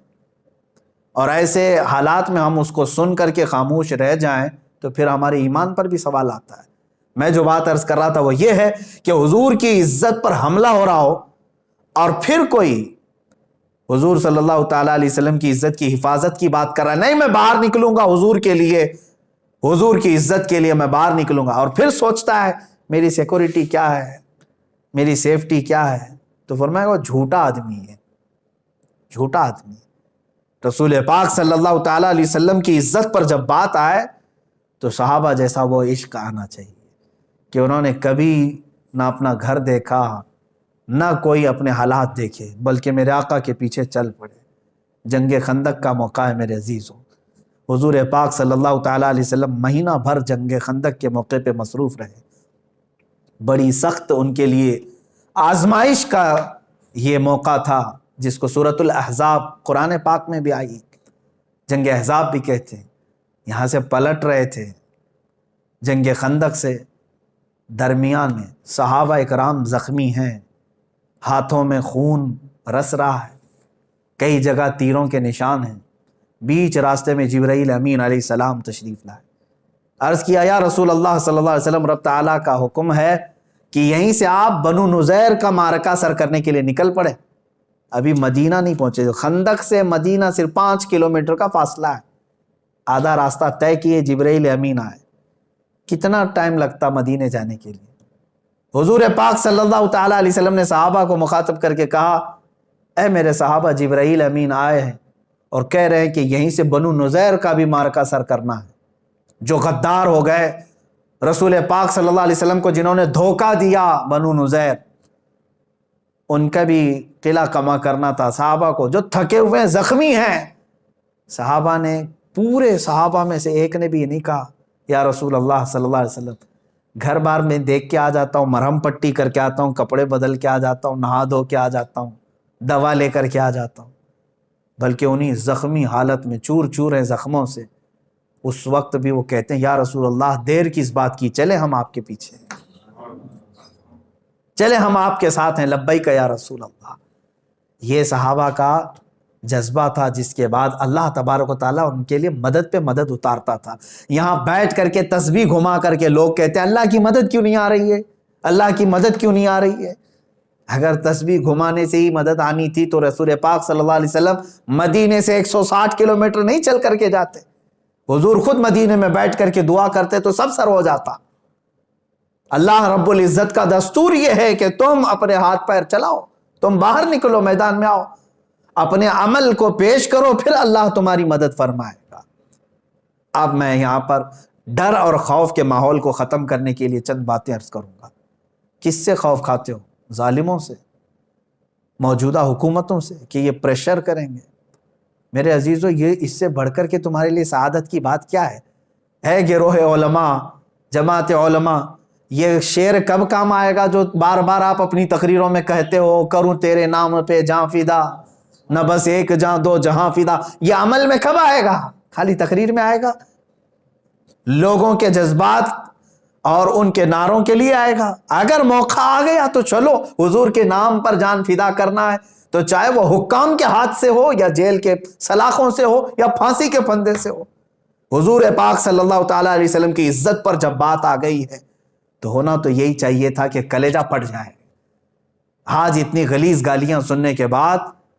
اور ایسے حالات میں ہم اس کو سن کر کے خاموش رہ جائیں تو پھر ہمارے ایمان پر بھی سوال آتا ہے۔ میں جو بات عرض کر رہا تھا وہ یہ ہے کہ حضور کی عزت پر حملہ ہو رہا ہو اور پھر کوئی حضور صلی اللہ تعالیٰ علیہ وسلم کی عزت کی حفاظت کی بات کر رہا ہے، نہیں میں باہر نکلوں گا حضور کے لیے، حضور کی عزت کے لیے میں باہر نکلوں گا، اور پھر سوچتا ہے میری سیکورٹی کیا ہے، میری سیفٹی کیا ہے، تو فرمایا وہ جھوٹا آدمی ہے، جھوٹا آدمی ہے۔ رسول پاک صلی اللہ تعالیٰ علیہ وسلم کی عزت پر جب بات آئے تو صحابہ جیسا وہ عشق آنا چاہیے کہ انہوں نے کبھی نہ اپنا گھر دیکھا نہ کوئی اپنے حالات دیکھے، بلکہ میرے آقا کے پیچھے چل پڑے۔ جنگ خندق کا موقع ہے میرے عزیزوں، حضور پاک صلی اللہ تعالیٰ علیہ وسلم مہینہ بھر جنگ خندق کے موقع پہ مصروف رہے۔ بڑی سخت ان کے لیے آزمائش کا یہ موقع تھا، جس کو سورۃ الاحزاب قرآن پاک میں بھی آئی، جنگ احزاب بھی کہتے ہیں۔ یہاں سے پلٹ رہے تھے جنگ خندق سے، درمیان میں صحابہ اکرام زخمی ہیں، ہاتھوں میں خون رس رہا ہے، کئی جگہ تیروں کے نشان ہیں، بیچ راستے میں جبرائیل امین علیہ السلام تشریف لائے۔ عرض کیا یا رسول اللہ صلی اللہ علیہ وسلم، رب تعالیٰ کا حکم ہے کہ یہیں سے آپ بنو نذیر کا معرکہ سر کرنے کے لیے نکل پڑے۔ ابھی مدینہ نہیں پہنچے، خندق سے مدینہ صرف 5 کلومیٹر کا فاصلہ ہے، آدھا راستہ طے کیے، جبرائیل امین آئے۔ کتنا ٹائم لگتا مدینے جانے کے لیے؟ حضور پاک صلی اللہ تعالیٰ علیہ وسلم نے صحابہ کو مخاطب کر کے کہا، اے میرے صحابہ، جبرائیل امین آئے ہیں اور کہہ رہے ہیں کہ یہیں سے بنو نذیر کا بھی معرکہ سر کرنا ہے۔ جو غدار ہو گئے رسول پاک صلی اللہ علیہ وسلم کو، جنہوں نے دھوکہ دیا بنو نذیر، ان کا بھی قلعہ کما کرنا تھا۔ صحابہ کو جو تھکے ہوئے زخمی ہیں، صحابہ نے، پورے صحابہ میں سے ایک نے بھی یہ نہیں کہا یا رسول اللہ صلی اللہ علیہ وسلم گھر بار میں دیکھ کے آ جاتا ہوں، مرہم پٹی کر کے آتا ہوں، کپڑے بدل کے آ جاتا ہوں، نہا دھو کے آ جاتا ہوں، دوا لے کر کے آ جاتا ہوں، بلکہ انہی زخمی حالت میں چور چور ہیں زخموں سے، اس وقت بھی وہ کہتے ہیں یا رسول اللہ دیر کس بات کی، چلے ہم آپ کے پیچھے ہیں، چلے ہم آپ کے ساتھ ہیں، لبیک یا رسول اللہ۔ یہ صحابہ کا جذبہ تھا، جس کے بعد اللہ تبارک و تعالیٰ ان کے لیے مدد پہ مدد اتارتا تھا۔ یہاں بیٹھ کر کے تسبیح گھما کر کے لوگ کہتے ہیں اللہ کی مدد کیوں نہیں آ رہی ہے، اللہ کی مدد کیوں نہیں آ رہی ہے۔ اگر تسبیح گھمانے سے ہی مدد آنی تھی تو رسول پاک صلی اللہ علیہ وسلم مدینے سے 160 کلومیٹر نہیں چل کر کے جاتے، حضور خود مدینے میں بیٹھ کر کے دعا کرتے تو سب سر ہو جاتا۔ اللہ رب العزت کا دستور یہ ہے کہ تم اپنے ہاتھ پیر چلاؤ، تم باہر نکلو، میدان میں آؤ، اپنے عمل کو پیش کرو، پھر اللہ تمہاری مدد فرمائے گا۔ اب میں یہاں پر ڈر اور خوف کے ماحول کو ختم کرنے کے لیے چند باتیں عرض کروں گا۔ کس سے خوف کھاتے ہو؟ ظالموں سے، موجودہ حکومتوں سے، کہ یہ پریشر کریں گے۔ میرے عزیزو، یہ اس سے بڑھ کر کے تمہارے لیے سعادت کی بات کیا ہے؟ اے گروہ علماء، جماعت علماء، یہ شعر کب کام آئے گا جو بار بار آپ اپنی تقریروں میں کہتے ہو، کروں تیرے نام پہ جاں فدا، نہ بس ایک جاں دو جہاں فدا؟ یہ عمل میں کب آئے گا؟ خالی تقریر میں آئے گا؟ لوگوں کے جذبات اور ان کے نعروں کے لیے آئے گا؟ اگر موقع آ گیا تو چلو، حضور کے نام پر جان فدا کرنا ہے تو چاہے وہ حکام کے ہاتھ سے ہو یا جیل کے سلاخوں سے ہو یا پھانسی کے پھندے سے ہو۔ حضور پاک صلی اللہ تعالیٰ علیہ وسلم کی عزت پر جب بات آ گئی ہے تو ہونا تو یہی چاہیے تھا کہ کلیجہ پھٹ جائے۔ آج اتنی غلیظ گالیاں سننے کے بعد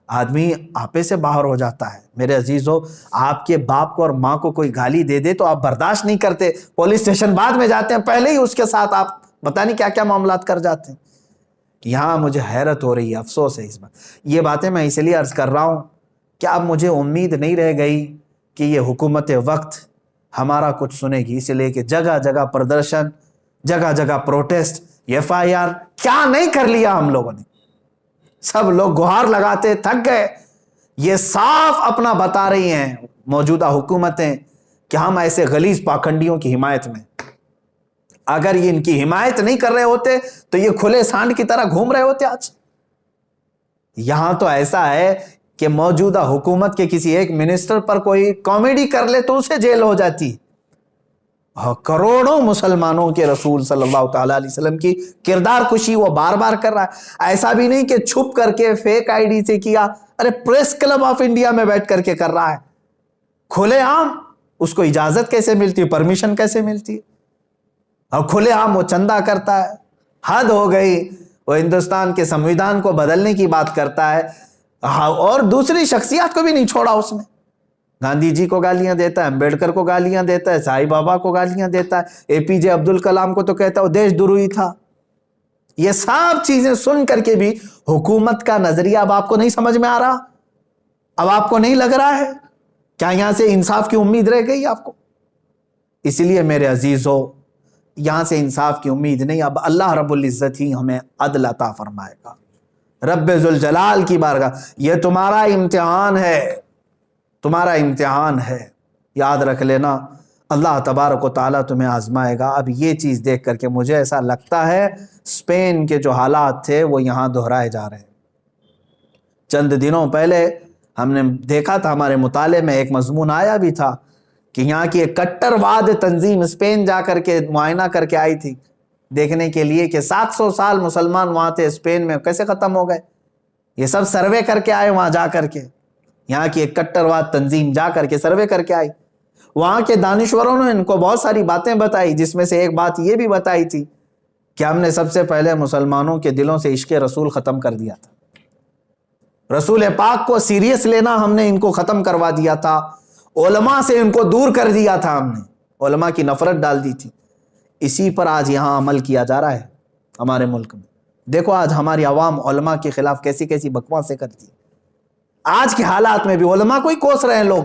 آدمی آپے سے باہر ہو جاتا ہے۔ میرے عزیزو، آپ کے باپ کو اور ماں کو کوئی گالی دے دے تو آپ برداشت نہیں کرتے، پولیس اسٹیشن بعد میں جاتے ہیں، پہلے ہی اس کے ساتھ آپ پتہ نہیں کیا کیا معاملات کر جاتے ہیں۔ یہاں مجھے حیرت ہو رہی ہے، افسوس ہے اس بات. یہ باتیں میں اس لیے عرض کر رہا ہوں کہ اب مجھے امید نہیں رہ گئی کہ یہ حکومت وقت ہمارا کچھ سنے گی، اس لیے کہ جگہ جگہ پردرشن، جگہ جگہ پروٹیسٹ، FIR، کیا نہیں کر لیا ہم لوگوں نے. سب لوگ گہار لگاتے تھک گئے. یہ صاف اپنا بتا رہی ہیں موجودہ حکومتیں کہ ہم ایسے غلیظ پاکھنڈیوں کی حمایت میں. اگر یہ ان کی حمایت نہیں کر رہے ہوتے تو یہ کھلے سانڈ کی طرح گھوم رہے ہوتے آج. یہاں تو ایسا ہے کہ موجودہ حکومت کے کسی ایک منسٹر پر کوئی کامیڈی کر لے تو اسے جیل ہو جاتی. کروڑوں مسلمانوں کے رسول صلی اللہ تعالی علیہ وسلم کی کردار کشی وہ بار بار کر رہا ہے. ایسا بھی نہیں کہ چھپ کر کے فیک ID سے کیا، ارے پریس کلب آف انڈیا میں بیٹھ کر کے کر رہا ہے کھلے عام. اس کو اجازت کیسے ملتی، پرمیشن کیسے ملتی؟ اور کھلے عام وہ چندہ کرتا ہے. حد ہو گئی. وہ ہندوستان کے سمویدھان کو بدلنے کی بات کرتا ہے اور دوسری شخصیات کو بھی نہیں چھوڑا اس نے. گاندھی جی کو گالیاں دیتا ہے، امبیڈکر کو گالیاں دیتا ہے، سائی بابا کو گالیاں دیتا ہے، APJ عبد الکلام کو تو کہتا ہے وہ دیش دروہی تھا. یہ سب چیزیں سن کر کے بھی حکومت کا نظریہ اب آپ کو نہیں سمجھ میں آ رہا؟ اب آپ کو نہیں لگ رہا ہے کیا یہاں سے انصاف کی امید رہ گئی آپ کو؟ اس لیے میرے عزیزو، یہاں سے انصاف کی امید نہیں. اب اللہ رب العزت ہی ہمیں عدل عطا فرمائے گا. رب ذوالجلال کی بارگاہ، یہ تمہارا امتحان ہے، تمہارا امتحان ہے. یاد رکھ لینا، اللہ تبارک و تعالیٰ تمہیں آزمائے گا. اب یہ چیز دیکھ کر کے مجھے ایسا لگتا ہے اسپین کے جو حالات تھے وہ یہاں دہرائے جا رہے ہیں. چند دنوں پہلے ہم نے دیکھا تھا، ہمارے مطالعے میں ایک مضمون آیا بھی تھا کہ یہاں کی ایک کٹر واد تنظیم اسپین جا کر کے معائنہ کر کے آئی تھی دیکھنے کے لیے کہ 700 سال مسلمان وہاں تھے اسپین میں کیسے ختم ہو گئے. یہ سب سروے کر کے آئے وہاں جا کر کے. یہاں کی ایک کٹر واد تنظیم جا کر کے سروے کر کے آئی. وہاں کے دانشوروں نے ان کو بہت ساری باتیں بتائی، جس میں سے ایک بات یہ بھی بتائی تھی کہ ہم نے سب سے پہلے مسلمانوں کے دلوں سے عشق رسول ختم کر دیا تھا. رسول پاک کو سیریس لینا ہم نے ان کو ختم کروا دیا تھا. علماء سے ان کو دور کر دیا تھا ہم نے، علماء کی نفرت ڈال دی تھی. اسی پر آج یہاں عمل کیا جا رہا ہے ہمارے ملک میں. دیکھو آج ہماری عوام علماء کے خلاف کیسی کیسی بکواسیں کرتی ہے. آج کے حالات میں بھی علماء کو ہی کوس رہے ہیں لوگ.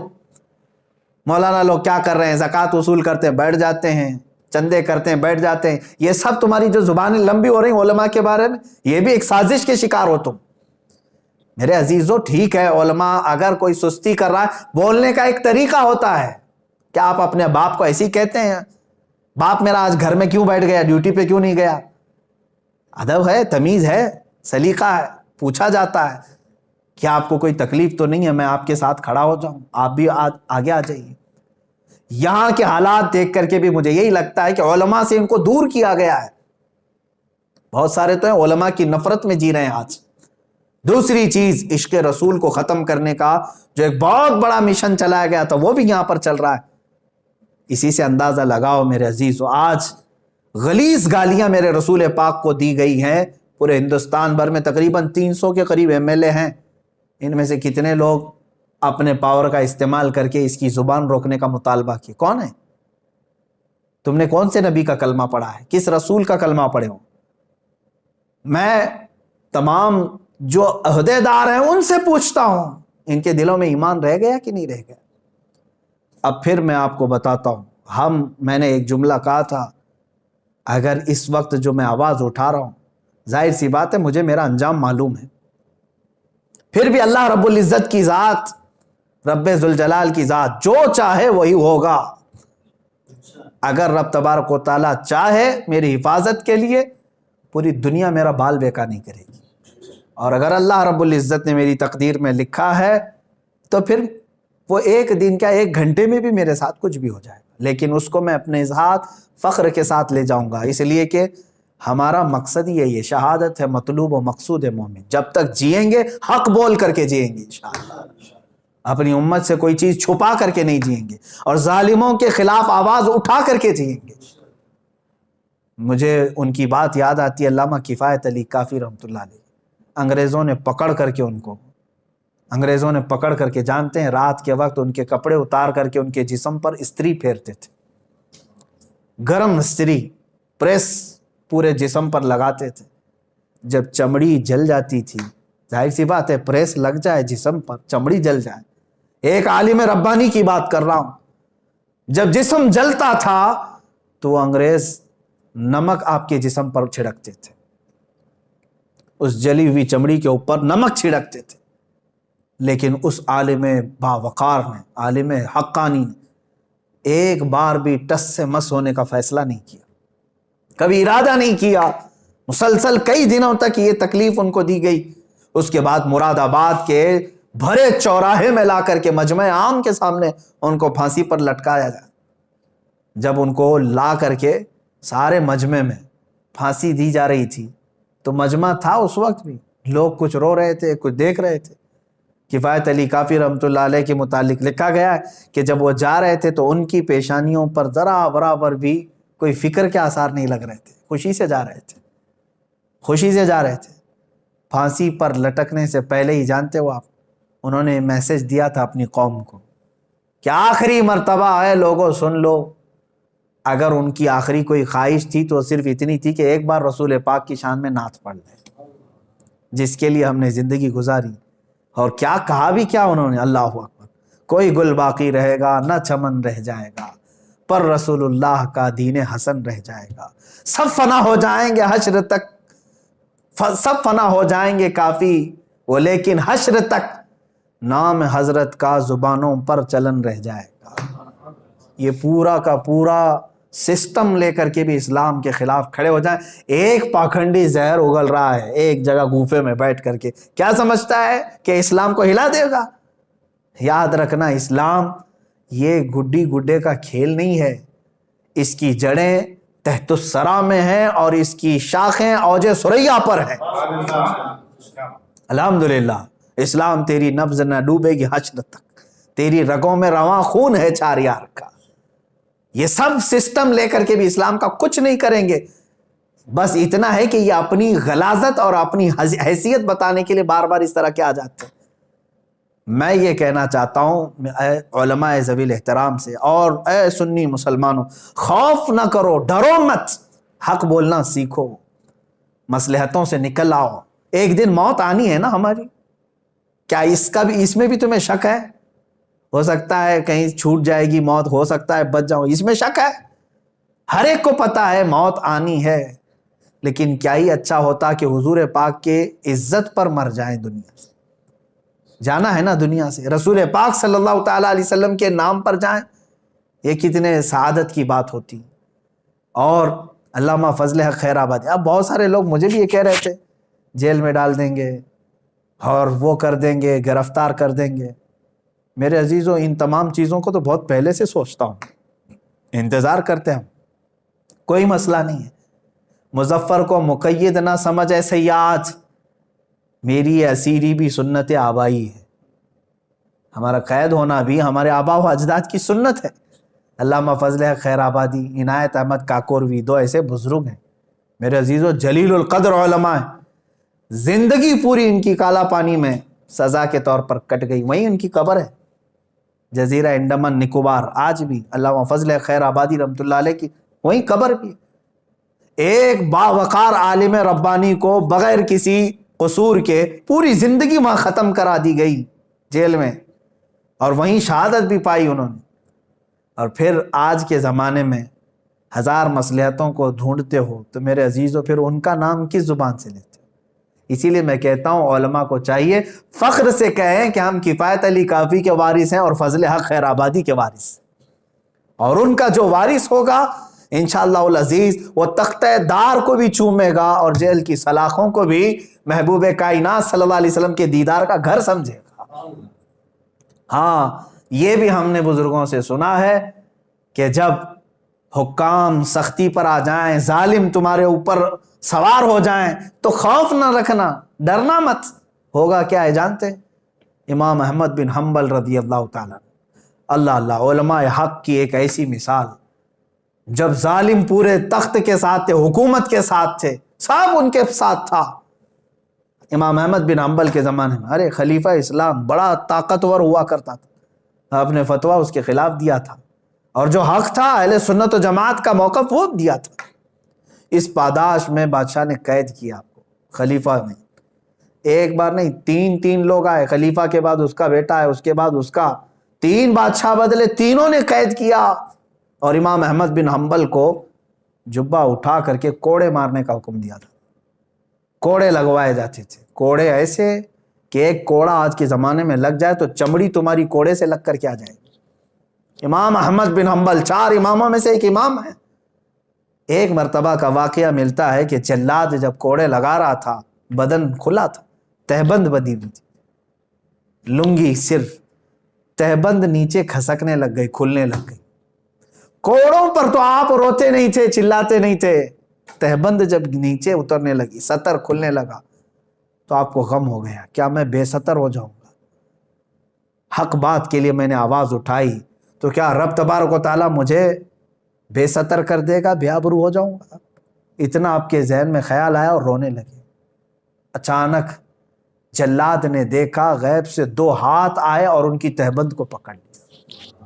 مولانا لوگ کیا کر رہے ہیں؟ زکوٰۃ وصول کرتے ہیں بیٹھ جاتے ہیں، چندے کرتے ہیں بیٹھ جاتے ہیں. یہ سب تمہاری جو زبانیں لمبی ہو رہی ہیں علماء کے بارے میں، یہ بھی ایک سازش کے شکار ہو تم. میرے عزیزو ٹھیک ہے، علماء اگر کوئی سستی کر رہا ہے، بولنے کا ایک طریقہ ہوتا ہے. کیا آپ اپنے باپ کو ایسے ہی کہتے ہیں باپ میرا آج گھر میں کیوں بیٹھ گیا، ڈیوٹی پہ کیوں نہیں گیا؟ ادب ہے، تمیز ہے، سلیقہ ہے. پوچھا جاتا ہے کیا آپ کو کوئی تکلیف تو نہیں ہے میں آپ کے ساتھ کھڑا ہو جاؤں، آپ بھی آگے آ جائیے. یہاں کے حالات دیکھ کر کے بھی مجھے یہی لگتا ہے کہ علماء سے ان کو دور کیا گیا ہے. بہت سارے تو ہیں علماء کی نفرت میں جی رہے ہیں آج. دوسری چیز، عشق رسول کو ختم کرنے کا جو ایک بہت بڑا مشن چلایا گیا تھا وہ بھی یہاں پر چل رہا ہے. اسی سے اندازہ لگاؤ میرے عزیزو، آج غلیظ گالیاں میرے رسول پاک کو دی گئی ہیں. پورے ہندوستان بھر میں تقریباً 300 کے قریب MLA ہیں. ان میں سے کتنے لوگ اپنے پاور کا استعمال کر کے اس کی زبان روکنے کا مطالبہ کیے؟ کون ہے؟ تم نے کون سے نبی کا کلمہ پڑھا ہے؟ کس رسول کا کلمہ پڑھے ہو؟ میں تمام جو عہدے دار ہیں ان سے پوچھتا ہوں ان کے دلوں میں ایمان رہ گیا کہ نہیں رہ گیا؟ اب پھر میں آپ کو بتاتا ہوں، میں نے ایک جملہ کہا تھا، اگر اس وقت جو میں آواز اٹھا رہا ہوں، ظاہر سی بات ہے مجھے میرا انجام معلوم ہے، پھر بھی اللہ رب العزت کی ذات، رب ذوالجلال کی ذات جو چاہے وہی ہوگا. اگر رب تبارک و تعالیٰ چاہے میری حفاظت کے لیے، پوری دنیا میرا بال بیکا نہیں کرے گی. اور اگر اللہ رب العزت نے میری تقدیر میں لکھا ہے تو پھر وہ ایک دن کیا، ایک گھنٹے میں بھی میرے ساتھ کچھ بھی ہو جائے گا، لیکن اس کو میں اپنے ذات فخر کے ساتھ لے جاؤں گا. اس لیے کہ ہمارا مقصد یہ شہادت ہے، مطلوب و مقصود ہے مومن. جب تک جئیں گے حق بول کر کے جئیں گے انشاءاللہ. اپنی امت سے کوئی چیز چھپا کر کے نہیں جئیں گے، اور ظالموں کے خلاف آواز اٹھا کر کے جئیں گے. مجھے ان کی بات یاد آتی ہے، علامہ کفایت علی کافی رحمۃ اللہ علیہ. انگریزوں نے پکڑ کر کے جانتے ہیں رات کے وقت ان کے کپڑے اتار کر کے ان کے جسم پر استری پھیرتے تھے. گرم استری پریس پورے جسم پر لگاتے تھے. جب چمڑی جل جاتی تھی، ظاہر سی بات ہے پریس لگ جائے جسم پر، چمڑی جل جائے، ایک عالم ربانی کی بات کر رہا ہوں، جب جسم جلتا تھا تو انگریز نمک آپ کے جسم پر چھڑکتے تھے، اس جلی ہوئی چمڑی کے اوپر نمک چھڑکتے تھے، لیکن اس عالم باوقار نے، عالم حقانی نے ایک بار بھی ٹس سے مس ہونے کا فیصلہ نہیں کیا، کبھی ارادہ نہیں کیا، مسلسل کئی دنوں تک یہ تکلیف ان کو دی گئی۔ اس کے بعد مراد آباد کے بھرے چوراہے میں لا کر کے مجمع عام کے سامنے ان کو پھانسی پر لٹکایا گیا۔ جب ان کو لا کر کے سارے مجمع میں پھانسی دی جا رہی تھی تو مجمع تھا اس وقت بھی، لوگ کچھ رو رہے تھے، کچھ دیکھ رہے تھے۔ کفایت علی کافی رحمۃ اللہ علیہ کے متعلق لکھا گیا ہے کہ جب وہ جا رہے تھے تو ان کی پیشانیوں پر ذرا برابر بھی کوئی فکر کے آثار نہیں لگ رہے تھے، خوشی سے جا رہے تھے، خوشی سے جا رہے تھے۔ پھانسی پر لٹکنے سے پہلے ہی جانتے ہو آپ، انہوں نے میسج دیا تھا اپنی قوم کو کہ آخری مرتبہ ہے لوگوں سن لو۔ اگر ان کی آخری کوئی خواہش تھی تو صرف اتنی تھی کہ ایک بار رسول پاک کی شان میں نعت پڑھ لیں، جس کے لیے ہم نے زندگی گزاری۔ اور کیا کہا بھی کیا انہوں نے، اللہ اکبر، کوئی گل باقی رہے گا نہ چمن رہ جائے گا، پر رسول اللہ کا دین حسن رہ جائے گا، سب فنا ہو جائیں گے حشر تک، سب فنا ہو جائیں گے کافی وہ، لیکن حشر تک نام حضرت کا زبانوں پر چلن رہ جائے گا۔ یہ پورا کا پورا سسٹم لے کر کے بھی اسلام کے خلاف کھڑے ہو جائیں۔ ایک پاکھنڈی زہر اگل رہا ہے ایک جگہ گوفے میں بیٹھ کر کے، کیا سمجھتا ہے کہ اسلام کو ہلا دے گا؟ یاد رکھنا، اسلام یہ گڈی گڈے کا کھیل نہیں ہے، اس کی جڑیں تحت الثری میں ہیں اور اس کی شاخیں اوج ثریا پر ہیں۔ الحمدللہ اسلام تیری نبض نہ ڈوبے گی حشر تک، تیری رگوں میں رواں خون ہے چار یار کا۔ یہ سب سسٹم لے کر کے بھی اسلام کا کچھ نہیں کریں گے، بس اتنا ہے کہ یہ اپنی غلاظت اور اپنی حیثیت بتانے کے لیے بار بار اس طرح کے آ جاتے ہیں۔ میں یہ کہنا چاہتا ہوں اے علماء ذوی الاحترام سے اور اے سنی مسلمانوں، خوف نہ کرو، ڈرو مت، حق بولنا سیکھو، مصلحتوں سے نکل آؤ۔ ایک دن موت آنی ہے نا ہماری، کیا اس میں بھی تمہیں شک ہے؟ ہو سکتا ہے کہیں چھوٹ جائے گی موت، ہو سکتا ہے بچ جاؤ، اس میں شک ہے؟ ہر ایک کو پتا ہے موت آنی ہے، لیکن کیا ہی اچھا ہوتا کہ حضور پاک کے عزت پر مر جائیں، دنیا سے جانا ہے نا، دنیا سے رسول پاک صلی اللہ تعالیٰ علیہ وسلم کے نام پر جائیں، یہ کتنے سعادت کی بات ہوتی۔ اور علامہ فضل حق خیر آبادی، اب بہت سارے لوگ مجھے بھی یہ کہہ رہے تھے جیل میں ڈال دیں گے اور وہ کر دیں گے، گرفتار کر دیں گے۔ میرے عزیزوں، ان تمام چیزوں کو تو بہت پہلے سے سوچتا ہوں، انتظار کرتے ہیں، کوئی مسئلہ نہیں ہے۔ مظفر کو مقید نہ سمجھ اے سیاد، میری اسیری بھی سنت آبائی ہے، ہمارا قید ہونا بھی ہمارے آبا و اجداد کی سنت ہے۔ علامہ فضل حق خیر آبادی، عنایت احمد کاکوروی، دو ایسے بزرگ ہیں میرے عزیزوں، جلیل القدر علماء ہیں، زندگی پوری ان کی کالا پانی میں سزا کے طور پر کٹ گئی، وہیں ان کی قبر ہے، جزیرہ انڈمان نکوبار، آج بھی علامہ فضل حق خیر آبادی رحمۃ اللہ علیہ کی وہیں قبر بھی۔ ایک باوقار عالم ربانی کو بغیر کسی قصور کے پوری زندگی وہاں ختم کرا دی گئی جیل میں، اور وہیں شہادت بھی پائی انہوں نے۔ اور پھر آج کے زمانے میں ہزار مصلحتوں کو ڈھونڈتے ہو تو میرے عزیزوں پھر ان کا نام کس زبان سے لیتے ہو؟ اسی لیے میں کہتا ہوں علماء کو چاہیے فخر سے کہیں کہ ہم کفایت علی کافی کے وارث ہیں اور فضل حق خیر آبادی کے وارث، اور ان کا جو وارث ہوگا انشاءاللہ العزیز وہ تختہ دار کو بھی چومے گا اور جیل کی سلاخوں کو بھی محبوب کائنات صلی اللہ علیہ وسلم کے دیدار کا گھر سمجھے گا۔ ہاں، یہ بھی ہم نے بزرگوں سے سنا ہے کہ جب حکام سختی پر آ جائیں، ظالم تمہارے اوپر سوار ہو جائیں تو خوف نہ رکھنا، ڈرنا مت۔ ہوگا کیا ہے جانتے؟ امام احمد بن حنبل رضی اللہ تعالیٰ، اللہ علماء حق کی ایک ایسی مثال، جب ظالم پورے تخت کے ساتھ تھے، حکومت کے ساتھ تھے، سب ان کے ساتھ تھا۔ امام احمد بن حنبل کے زمانے میں ارے خلیفہ اسلام بڑا طاقتور ہوا کرتا تھا، آپ نے فتویٰ اس کے خلاف دیا تھا، اور جو حق تھا اہل سنت و جماعت کا موقف وہ دیا تھا۔ اس پاداش میں بادشاہ نے قید کیا آپ کو، خلیفہ نے ایک بار نہیں 3 لوگ آئے، خلیفہ کے بعد اس کا بیٹا ہے، اس کے بعد اس کا، 3 بادشاہ بدلے، تینوں نے قید کیا، اور امام احمد بن حنبل کو جبہ اٹھا کر کے کوڑے مارنے کا حکم دیا تھا۔ کوڑے لگوائے جاتے تھے، کوڑے ایسے کہ ایک کوڑا آج کے زمانے میں لگ جائے تو چمڑی تمہاری کوڑے سے لگ کر کے آ جائے گی۔ امام احمد بن حنبل 4 اماموں میں سے ایک امام ہے۔ ایک مرتبہ کا واقعہ ملتا ہے کہ جلاد جب کوڑے لگا رہا تھا، بدن کھلا تھا، تہبند بدی ہوئی تھی، لنگی صرف، تہبند نیچے کھسکنے لگ گئی، کھلنے لگ گئی۔ کوڑوں پر تو آپ روتے نہیں تھے، چلاتے نہیں تھے، تہبند جب نیچے اترنے لگی، سطر کھلنے لگا تو آپ کو غم ہو گیا، کیا میں بے سطر ہو جاؤں گا؟ حق بات کے لیے میں نے آواز اٹھائی تو کیا رب تبارک و تعالیٰ مجھے بے سطر کر دے گا، بے آبرو ہو جاؤں گا؟ اتنا آپ کے ذہن میں خیال آیا اور رونے لگے۔ اچانک جلاد نے دیکھا غیب سے 2 ہاتھ آئے اور ان کی تہبند کو پکڑ لیا،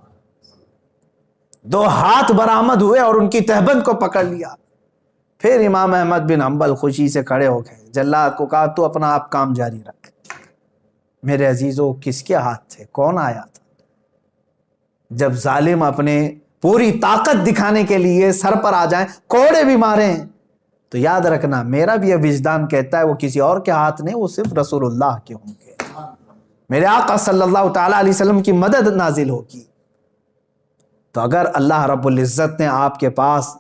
2 ہاتھ برآمد ہوئے اور ان کی تہبند کو پکڑ لیا۔ پھر امام احمد بن حنبل خوشی سے کھڑے ہو گئے، جلاد کو کہا تو اپنا آپ کام جاری رکھ۔ میرے عزیزو، کس کے ہاتھ تھے؟ کون آیا تھا؟ جب ظالم اپنے پوری طاقت دکھانے کے لیے سر پر آ جائیں، کوڑے بھی ماریں، تو یاد رکھنا میرا بھی یہ وجدان کہتا ہے وہ کسی اور کے ہاتھ نہیں، وہ صرف رسول اللہ کے ہوں گے۔ میرے آقا صلی اللہ تعالیٰ علیہ وسلم کی مدد نازل ہوگی۔ تو اگر اللہ رب العزت نے آپ کے پاس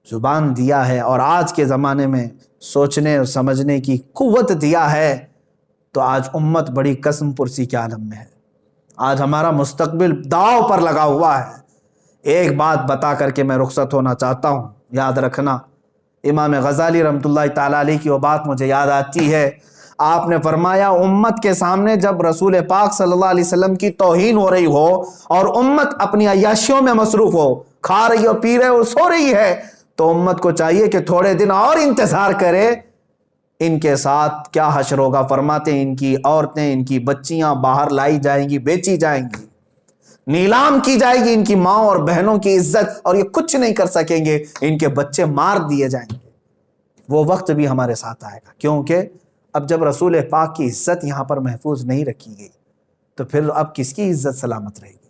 زبان دیا ہے اور آج کے زمانے میں سوچنے اور سمجھنے کی قوت دیا ہے، تو آج امت بڑی قسم پرسی کے عالم میں ہے۔ آج ہمارا مستقبل داؤ پر لگا ہوا ہے۔ ایک بات بتا کر کے میں رخصت ہونا چاہتا ہوں، یاد رکھنا، امام غزالی رحمۃ اللہ تعالیٰ علیہ کی وہ بات مجھے یاد آتی ہے۔ آپ نے فرمایا امت کے سامنے جب رسول پاک صلی اللہ علیہ وسلم کی توہین ہو رہی ہو اور امت اپنی عیاشیوں میں مصروف ہو، کھا رہی ہو، پی رہے ہو، سو رہی ہے، تو امت کو چاہیے کہ تھوڑے دن اور انتظار کرے، ان کے ساتھ کیا حشر ہوگا۔ فرماتے ہیں ان کی عورتیں، ان کی بچیاں باہر لائی جائیں گی، بیچی جائیں گی، نیلام کی جائے گی، ان کی ماں اور بہنوں کی عزت، اور یہ کچھ نہیں کر سکیں گے، ان کے بچے مار دیے جائیں گے۔ وہ وقت بھی ہمارے ساتھ آئے گا، کیونکہ اب جب رسول پاک کی عزت یہاں پر محفوظ نہیں رکھی گئی تو پھر اب کس کی عزت سلامت رہے گی؟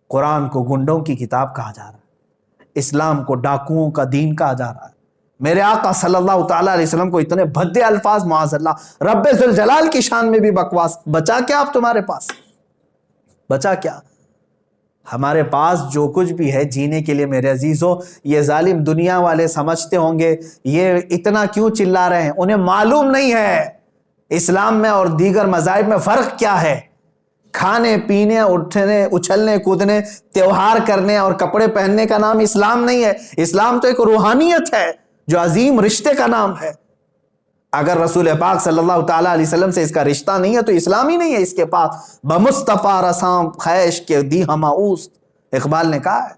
قرآن کو گنڈوں کی کتاب کہا جا رہا ہے، اسلام کو ڈاکوؤں کا دین کہا جا رہا ہے۔ میرے آقا صلی اللہ تعالیٰ علیہ وسلم کو اتنے بھدے الفاظ، معاذ اللہ، رب ذوالجلال کی شان میں بھی بکواس، بچا کیا اب تمہارے پاس؟ بچا کیا؟ ہمارے پاس جو کچھ بھی ہے جینے کے لیے میرے عزیزو، یہ ظالم دنیا والے سمجھتے ہوں گے یہ اتنا کیوں چلا رہے ہیں، انہیں معلوم نہیں ہے اسلام میں اور دیگر مذاہب میں فرق کیا ہے۔ کھانے پینے، اٹھنے، اچھلنے کودنے، تیوہار کرنے اور کپڑے پہننے کا نام اسلام نہیں ہے۔ اسلام تو ایک روحانیت ہے جو عظیم رشتے کا نام ہے۔ اگر رسول پاک صلی اللہ تعالیٰ علیہ وسلم سے اس کا رشتہ نہیں ہے تو اسلام ہی نہیں ہے اس کے پاس۔ بمصطفیٰ رسام خیش کے دی ہما اوست، اقبال نے کہا ہے،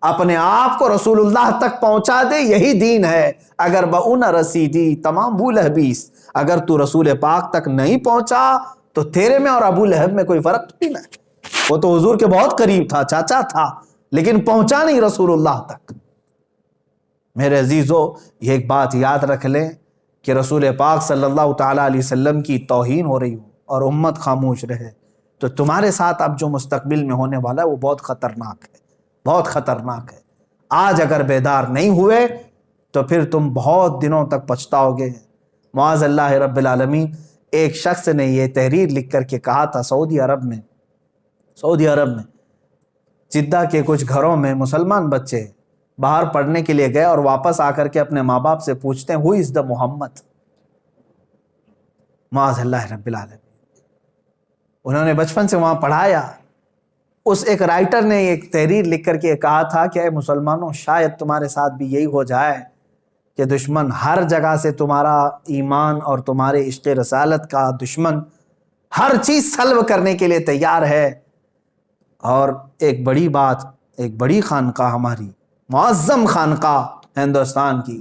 اپنے آپ کو رسول اللہ تک پہنچا دے، یہی دین ہے۔ اگر بہو نہ رسیدی تمام ابو لہبیس، اگر تو رسول پاک تک نہیں پہنچا تو تیرے میں اور ابو لہب میں کوئی فرق نہیں ہے۔ وہ تو حضور کے بہت قریب تھا، چاچا تھا، لیکن پہنچا نہیں رسول اللہ تک۔ میرے عزیزو، یہ ایک بات یاد رکھ لیں کہ رسول پاک صلی اللہ تعالیٰ علیہ وسلم کی توہین ہو رہی ہو اور امت خاموش رہے تو تمہارے ساتھ اب جو مستقبل میں ہونے والا ہے وہ بہت خطرناک ہے، بہت خطرناک ہے۔ آج اگر بیدار نہیں ہوئے تو پھر تم بہت دنوں تک پچھتاؤ گے۔ معاذ اللہ رب العالمین، ایک شخص نے یہ تحریر لکھ کر کے کہا تھا، سعودی عرب میں جدہ کے کچھ گھروں میں مسلمان بچے باہر پڑھنے کے لیے گئے اور واپس آ کر کے اپنے ماں باپ سے پوچھتے ہیں، ہو از دا محمد؟ معاذ اللہ رب العالمین، انہوں نے بچپن سے وہاں پڑھایا۔ اس ایک رائٹر نے ایک تحریر لکھ کر کے کہا تھا کہ اے مسلمانوں، شاید تمہارے ساتھ بھی یہی ہو جائے کہ دشمن ہر جگہ سے تمہارا ایمان اور تمہارے عشق رسالت کا دشمن ہر چیز سلب کرنے کے لیے تیار ہے، اور ایک بڑی بات، ایک بڑی خانقاہ، ہماری معظم خانقاہ ہندوستان کی،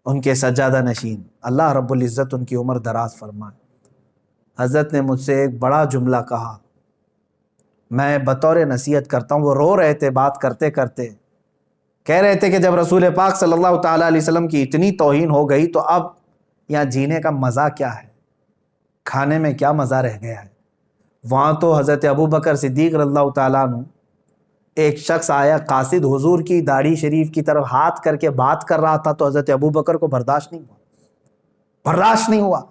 ان کے سجادہ نشین، اللہ رب العزت ان کی عمر دراز فرمائے، حضرت نے مجھ سے ایک بڑا جملہ کہا، میں بطور نصیحت کرتا ہوں۔ وہ رو رہے تھے بات کرتے کرتے، کہہ رہے تھے کہ جب رسول پاک صلی اللہ تعالیٰ علیہ وسلم کی اتنی توہین ہو گئی تو اب یہاں جینے کا مزہ کیا ہے، کھانے میں کیا مزہ رہ گیا ہے؟ وہاں تو حضرت ابو بکر صدیق رضی اللہ تعالیٰ عنہ، ایک شخص آیا قاصد حضور کی داڑھی شریف کی طرف ہاتھ کر کے بات کر رہا تھا، تو حضرت ابو بکر کو برداشت نہیں ہوا.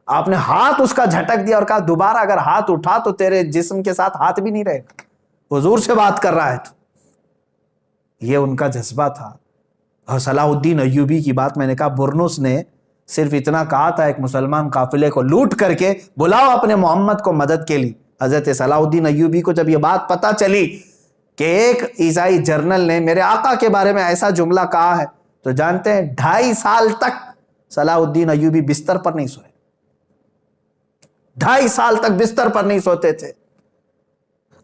آپ نے ہاتھ اس کا جھٹک دیا اور کہا دوبارہ اگر ہاتھ اٹھا تو تیرے جسم کے ساتھ ہاتھ بھی نہیں رہے گا، حضور سے بات کر رہا ہے تو. یہ ان کا جذبہ تھا. اور صلاح الدین ایوبی کی بات میں نے کہا، برنس نے صرف اتنا کہا تھا ایک مسلمان قافلے کو لوٹ کر کے بلاؤ اپنے محمد کو مدد کے لیے. حضرت صلاح الدین ایوبی کو جب یہ بات پتا چلی کہ ایک عیسائی جرنل نے میرے آقا کے بارے میں ایسا جملہ کہا ہے، تو جانتے ہیں 2.5 سال تک صلاح الدین ایوبی بستر پر نہیں سوئے. 2.5 سال تک بستر پر نہیں سوتے تھے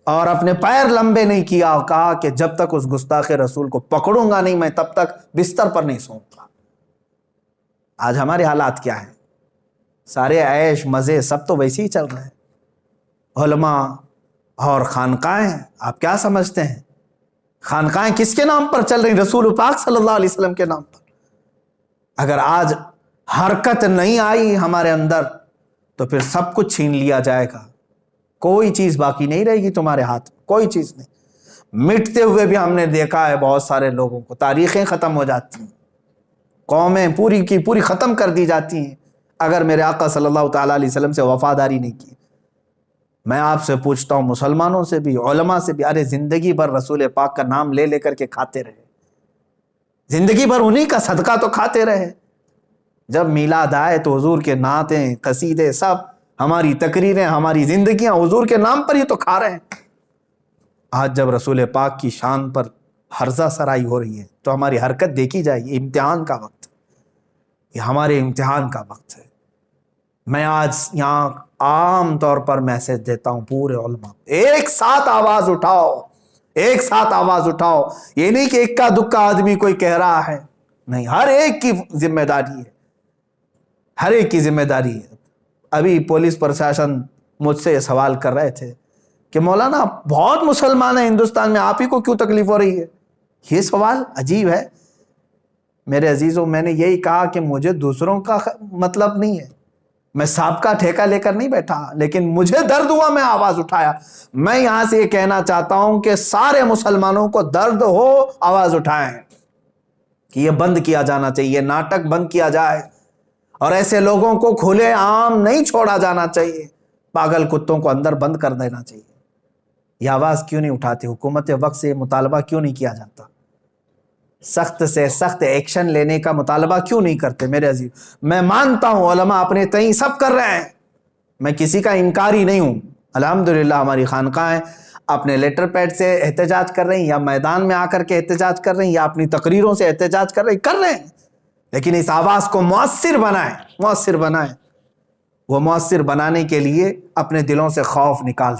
اور اپنے پیر لمبے نہیں کیا اور کہا کہ جب تک اس گستاخ رسول کو پکڑوں گا نہیں میں تب تک بستر پر نہیں سوؤں گا. آج ہمارے حالات کیا ہیں؟ سارے عیش مزے سب تو ویسے ہی چل رہے ہیں. علماء اور خانقاہیں، آپ کیا سمجھتے ہیں خانقاہیں کس کے نام پر چل رہی؟ رسول پاک صلی اللہ علیہ وسلم کے نام پر. اگر آج حرکت نہیں آئی ہمارے اندر تو پھر سب کچھ چھین لیا جائے گا، کوئی چیز باقی نہیں رہے گی تمہارے ہاتھ میں، کوئی چیز نہیں. مٹتے ہوئے بھی ہم نے دیکھا ہے بہت سارے لوگوں کو، تاریخیں ختم ہو جاتی ہیں، قومیں پوری کی پوری ختم کر دی جاتی ہیں اگر میرے آقا صلی اللہ تعالیٰ علیہ وسلم سے وفاداری نہیں کی. میں آپ سے پوچھتا ہوں، مسلمانوں سے بھی، علماء سے بھی، ارے زندگی بھر رسول پاک کا نام لے لے کر کے کھاتے رہے، زندگی بھر انہی کا صدقہ تو کھاتے رہے. جب میلاد آئے تو حضور کے نعتیں، قصیدے، سب ہماری تقریریں، ہماری زندگیاں حضور کے نام پر ہی تو کھا رہے ہیں. آج جب رسول پاک کی شان پر ہرزہ سرائی ہو رہی ہے تو ہماری حرکت دیکھی جائے. یہ امتحان کا وقت ہے، یہ ہمارے امتحان کا وقت ہے. میں آج یہاں عام طور پر میسج دیتا ہوں پورے علماء، ایک ساتھ آواز اٹھاؤ، ایک ساتھ آواز اٹھاؤ. یہ نہیں کہ اکا دکا آدمی کوئی کہہ رہا ہے، نہیں، ہر ایک کی ذمہ داری ہے، ہر ایک کی ذمہ داری ہے. ابھی پولیس پرشاسن مجھ سے یہ سوال کر رہے تھے کہ مولانا بہت مسلمان ہیں ہندوستان میں، آپ ہی کو کیوں تکلیف ہو رہی ہے؟ یہ سوال عجیب ہے. میرے عزیزوں، میں نے یہی کہا کہ مجھے دوسروں کا مطلب نہیں ہے، میں سب کا ٹھیکہ لے کر نہیں بیٹھا، لیکن مجھے درد ہوا، میں آواز اٹھایا. میں یہاں سے یہ کہنا چاہتا ہوں کہ سارے مسلمانوں کو درد ہو، آواز اٹھائیں کہ یہ بند کیا جانا چاہیے، ناٹک بند کیا جائے اور ایسے لوگوں کو کھلے عام نہیں چھوڑا جانا چاہیے، پاگل کتوں کو اندر بند کر دینا چاہیے. یہ آواز کیوں نہیں اٹھاتی؟ حکومت وقت سے مطالبہ کیوں نہیں کیا جاتا؟ سخت سے سخت ایکشن لینے کا مطالبہ کیوں نہیں کرتے؟ میرے عزیز، میں مانتا ہوں علماء اپنے تئیں سب کر رہے ہیں، میں کسی کا انکاری نہیں ہوں. الحمدللہ ہماری خانقاہیں اپنے لیٹر پیڈ سے احتجاج کر رہی ہیں، یا میدان میں آ کر کے احتجاج کر رہی ہیں، یا اپنی تقریروں سے احتجاج کر رہے ہیں، لیکن اس آواز کو مؤثر بنائیں. وہ مؤثر بنانے کے لیے اپنے دلوں سے خوف نکال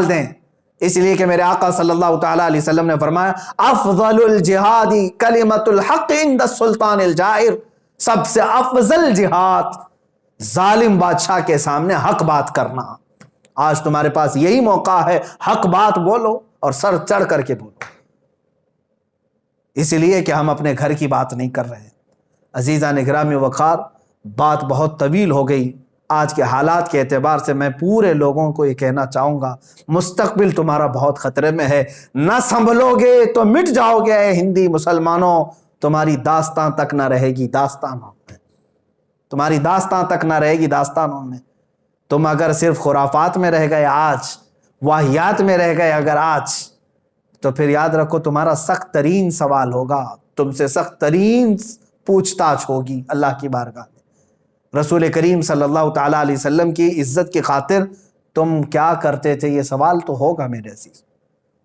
دیں. اس لیے کہ میرے آقا صلی اللہ تعالیٰ علیہ وسلم نے فرمایا، افضل الجہاد کلمۃ الحق عند السلطان الجائر. سب سے افضل جہاد ظالم بادشاہ کے سامنے حق بات کرنا. آج تمہارے پاس یہی موقع ہے، حق بات بولو اور سر چڑھ کر کے بولو. اس لیے کہ ہم اپنے گھر کی بات نہیں کر رہے ہیں. عزیزان گرامی وقار، بات بہت طویل ہو گئی. آج کے حالات کے اعتبار سے میں پورے لوگوں کو یہ کہنا چاہوں گا، مستقبل تمہارا بہت خطرے میں ہے. نہ سنبھلو گے تو مٹ جاؤ گے. اے ہندی مسلمانوں، تمہاری داستان تک نہ رہے گی داستانوں میں، تمہاری داستان تک نہ رہے گی داستانوں میں. تم اگر صرف خرافات میں رہ گئے آج، واہیات میں رہ گئے اگر آج، تو پھر یاد رکھو تمہارا سخت ترین سوال ہوگا، تم سے سخت ترین پوچھ تاچھ ہوگی اللہ کی بارگاہ میں. رسول کریم صلی اللہ تعالیٰ علیہ وسلم کی عزت کی خاطر تم کیا کرتے تھے؟ یہ سوال تو ہوگا میرے عزیز.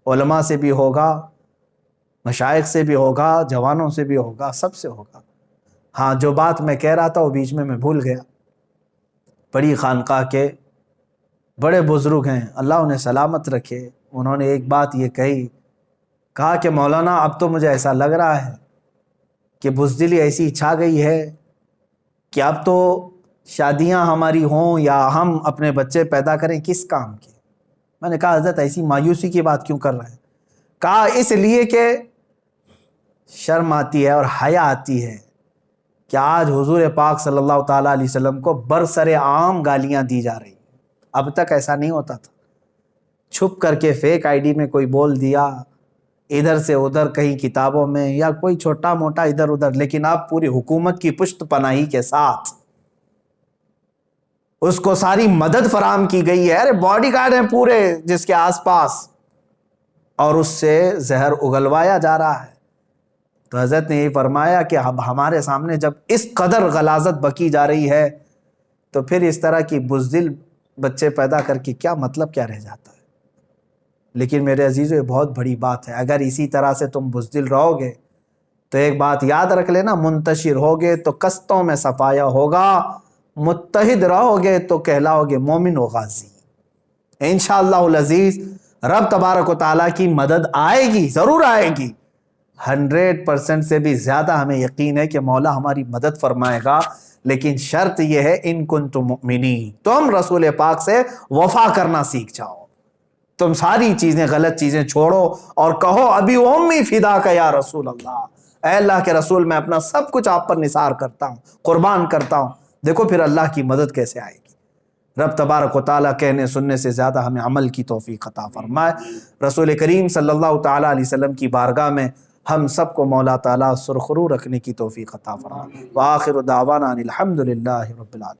علماء سے بھی ہوگا، مشائخ سے بھی ہوگا، جوانوں سے بھی ہوگا، سب سے ہوگا. ہاں، جو بات میں کہہ رہا تھا وہ بیچ میں بھول گیا. بڑی خانقاہ کے بڑے بزرگ ہیں، اللہ انہیں سلامت رکھے، انہوں نے ایک بات یہ کہا کہ مولانا اب تو مجھے ایسا لگ رہا ہے کہ بزدلی ایسی چھا گئی ہے کہ اب تو شادیاں ہماری ہوں یا ہم اپنے بچے پیدا کریں کس کام کے. میں نے کہا حضرت ایسی مایوسی کی بات کیوں کر رہے ہیں؟ کہا اس لیے کہ شرم آتی ہے اور حیا آتی ہے کہ آج حضور پاک صلی اللہ تعالیٰ علیہ وسلم کو برسر عام گالیاں دی جا رہی ہیں. اب تک ایسا نہیں ہوتا تھا. چھپ کر کے فیک آئی ڈی میں کوئی بول دیا, ادھر سے ادھر کہیں کتابوں میں, یا کوئی چھوٹا موٹا ادھر ادھر, لیکن اب پوری حکومت کی پشت پناہی کے ساتھ اس کو ساری مدد فراہم کی گئی ہے. ارے باڈی گارڈ ہیں پورے جس کے آس پاس, اور اس سے زہر اگلوایا جا رہا ہے. تو حضرت نے یہ فرمایا کہ اب ہمارے سامنے جب اس قدر غلاظت بکی جا رہی ہے تو پھر اس طرح کی بزدل بچے پیدا کر کے کیا مطلب کیا رہ جاتا ہے. لیکن میرے عزیزو یہ بہت بڑی بات ہے. اگر اسی طرح سے تم بزدل رہو گے تو ایک بات یاد رکھ لینا, منتشر ہوگے تو کستوں میں صفایا ہوگا, متحد رہو گے تو کہلاؤ گے مومن و غازی. انشاءاللہ العزیز رب تبارک و تعالیٰ کی مدد آئے گی, ضرور آئے گی. 100% سے بھی زیادہ ہمیں یقین ہے کہ مولا ہماری مدد فرمائے گا. لیکن شرط یہ ہے ان کنتم مؤمنین, تم رسول پاک سے وفا کرنا سیکھ جاؤ. تم ساری چیزیں, غلط چیزیں چھوڑو اور کہو ابھی امی فدا کا یا رسول اللہ, اے اللہ کے رسول میں اپنا سب کچھ آپ پر نثار کرتا ہوں, قربان کرتا ہوں. دیکھو پھر اللہ کی مدد کیسے آئے گی. رب تبارک و تعالیٰ کہنے سننے سے زیادہ ہمیں عمل کی توفیق عطا فرمائے. رسول کریم صلی اللہ تعالیٰ علیہ وسلم کی بارگاہ میں ہم سب کو مولا تعالیٰ سرخرو رکھنے کی توفیق عطا فرمائے. وآخر دعوانا ان الحمد للہ رب العالمین.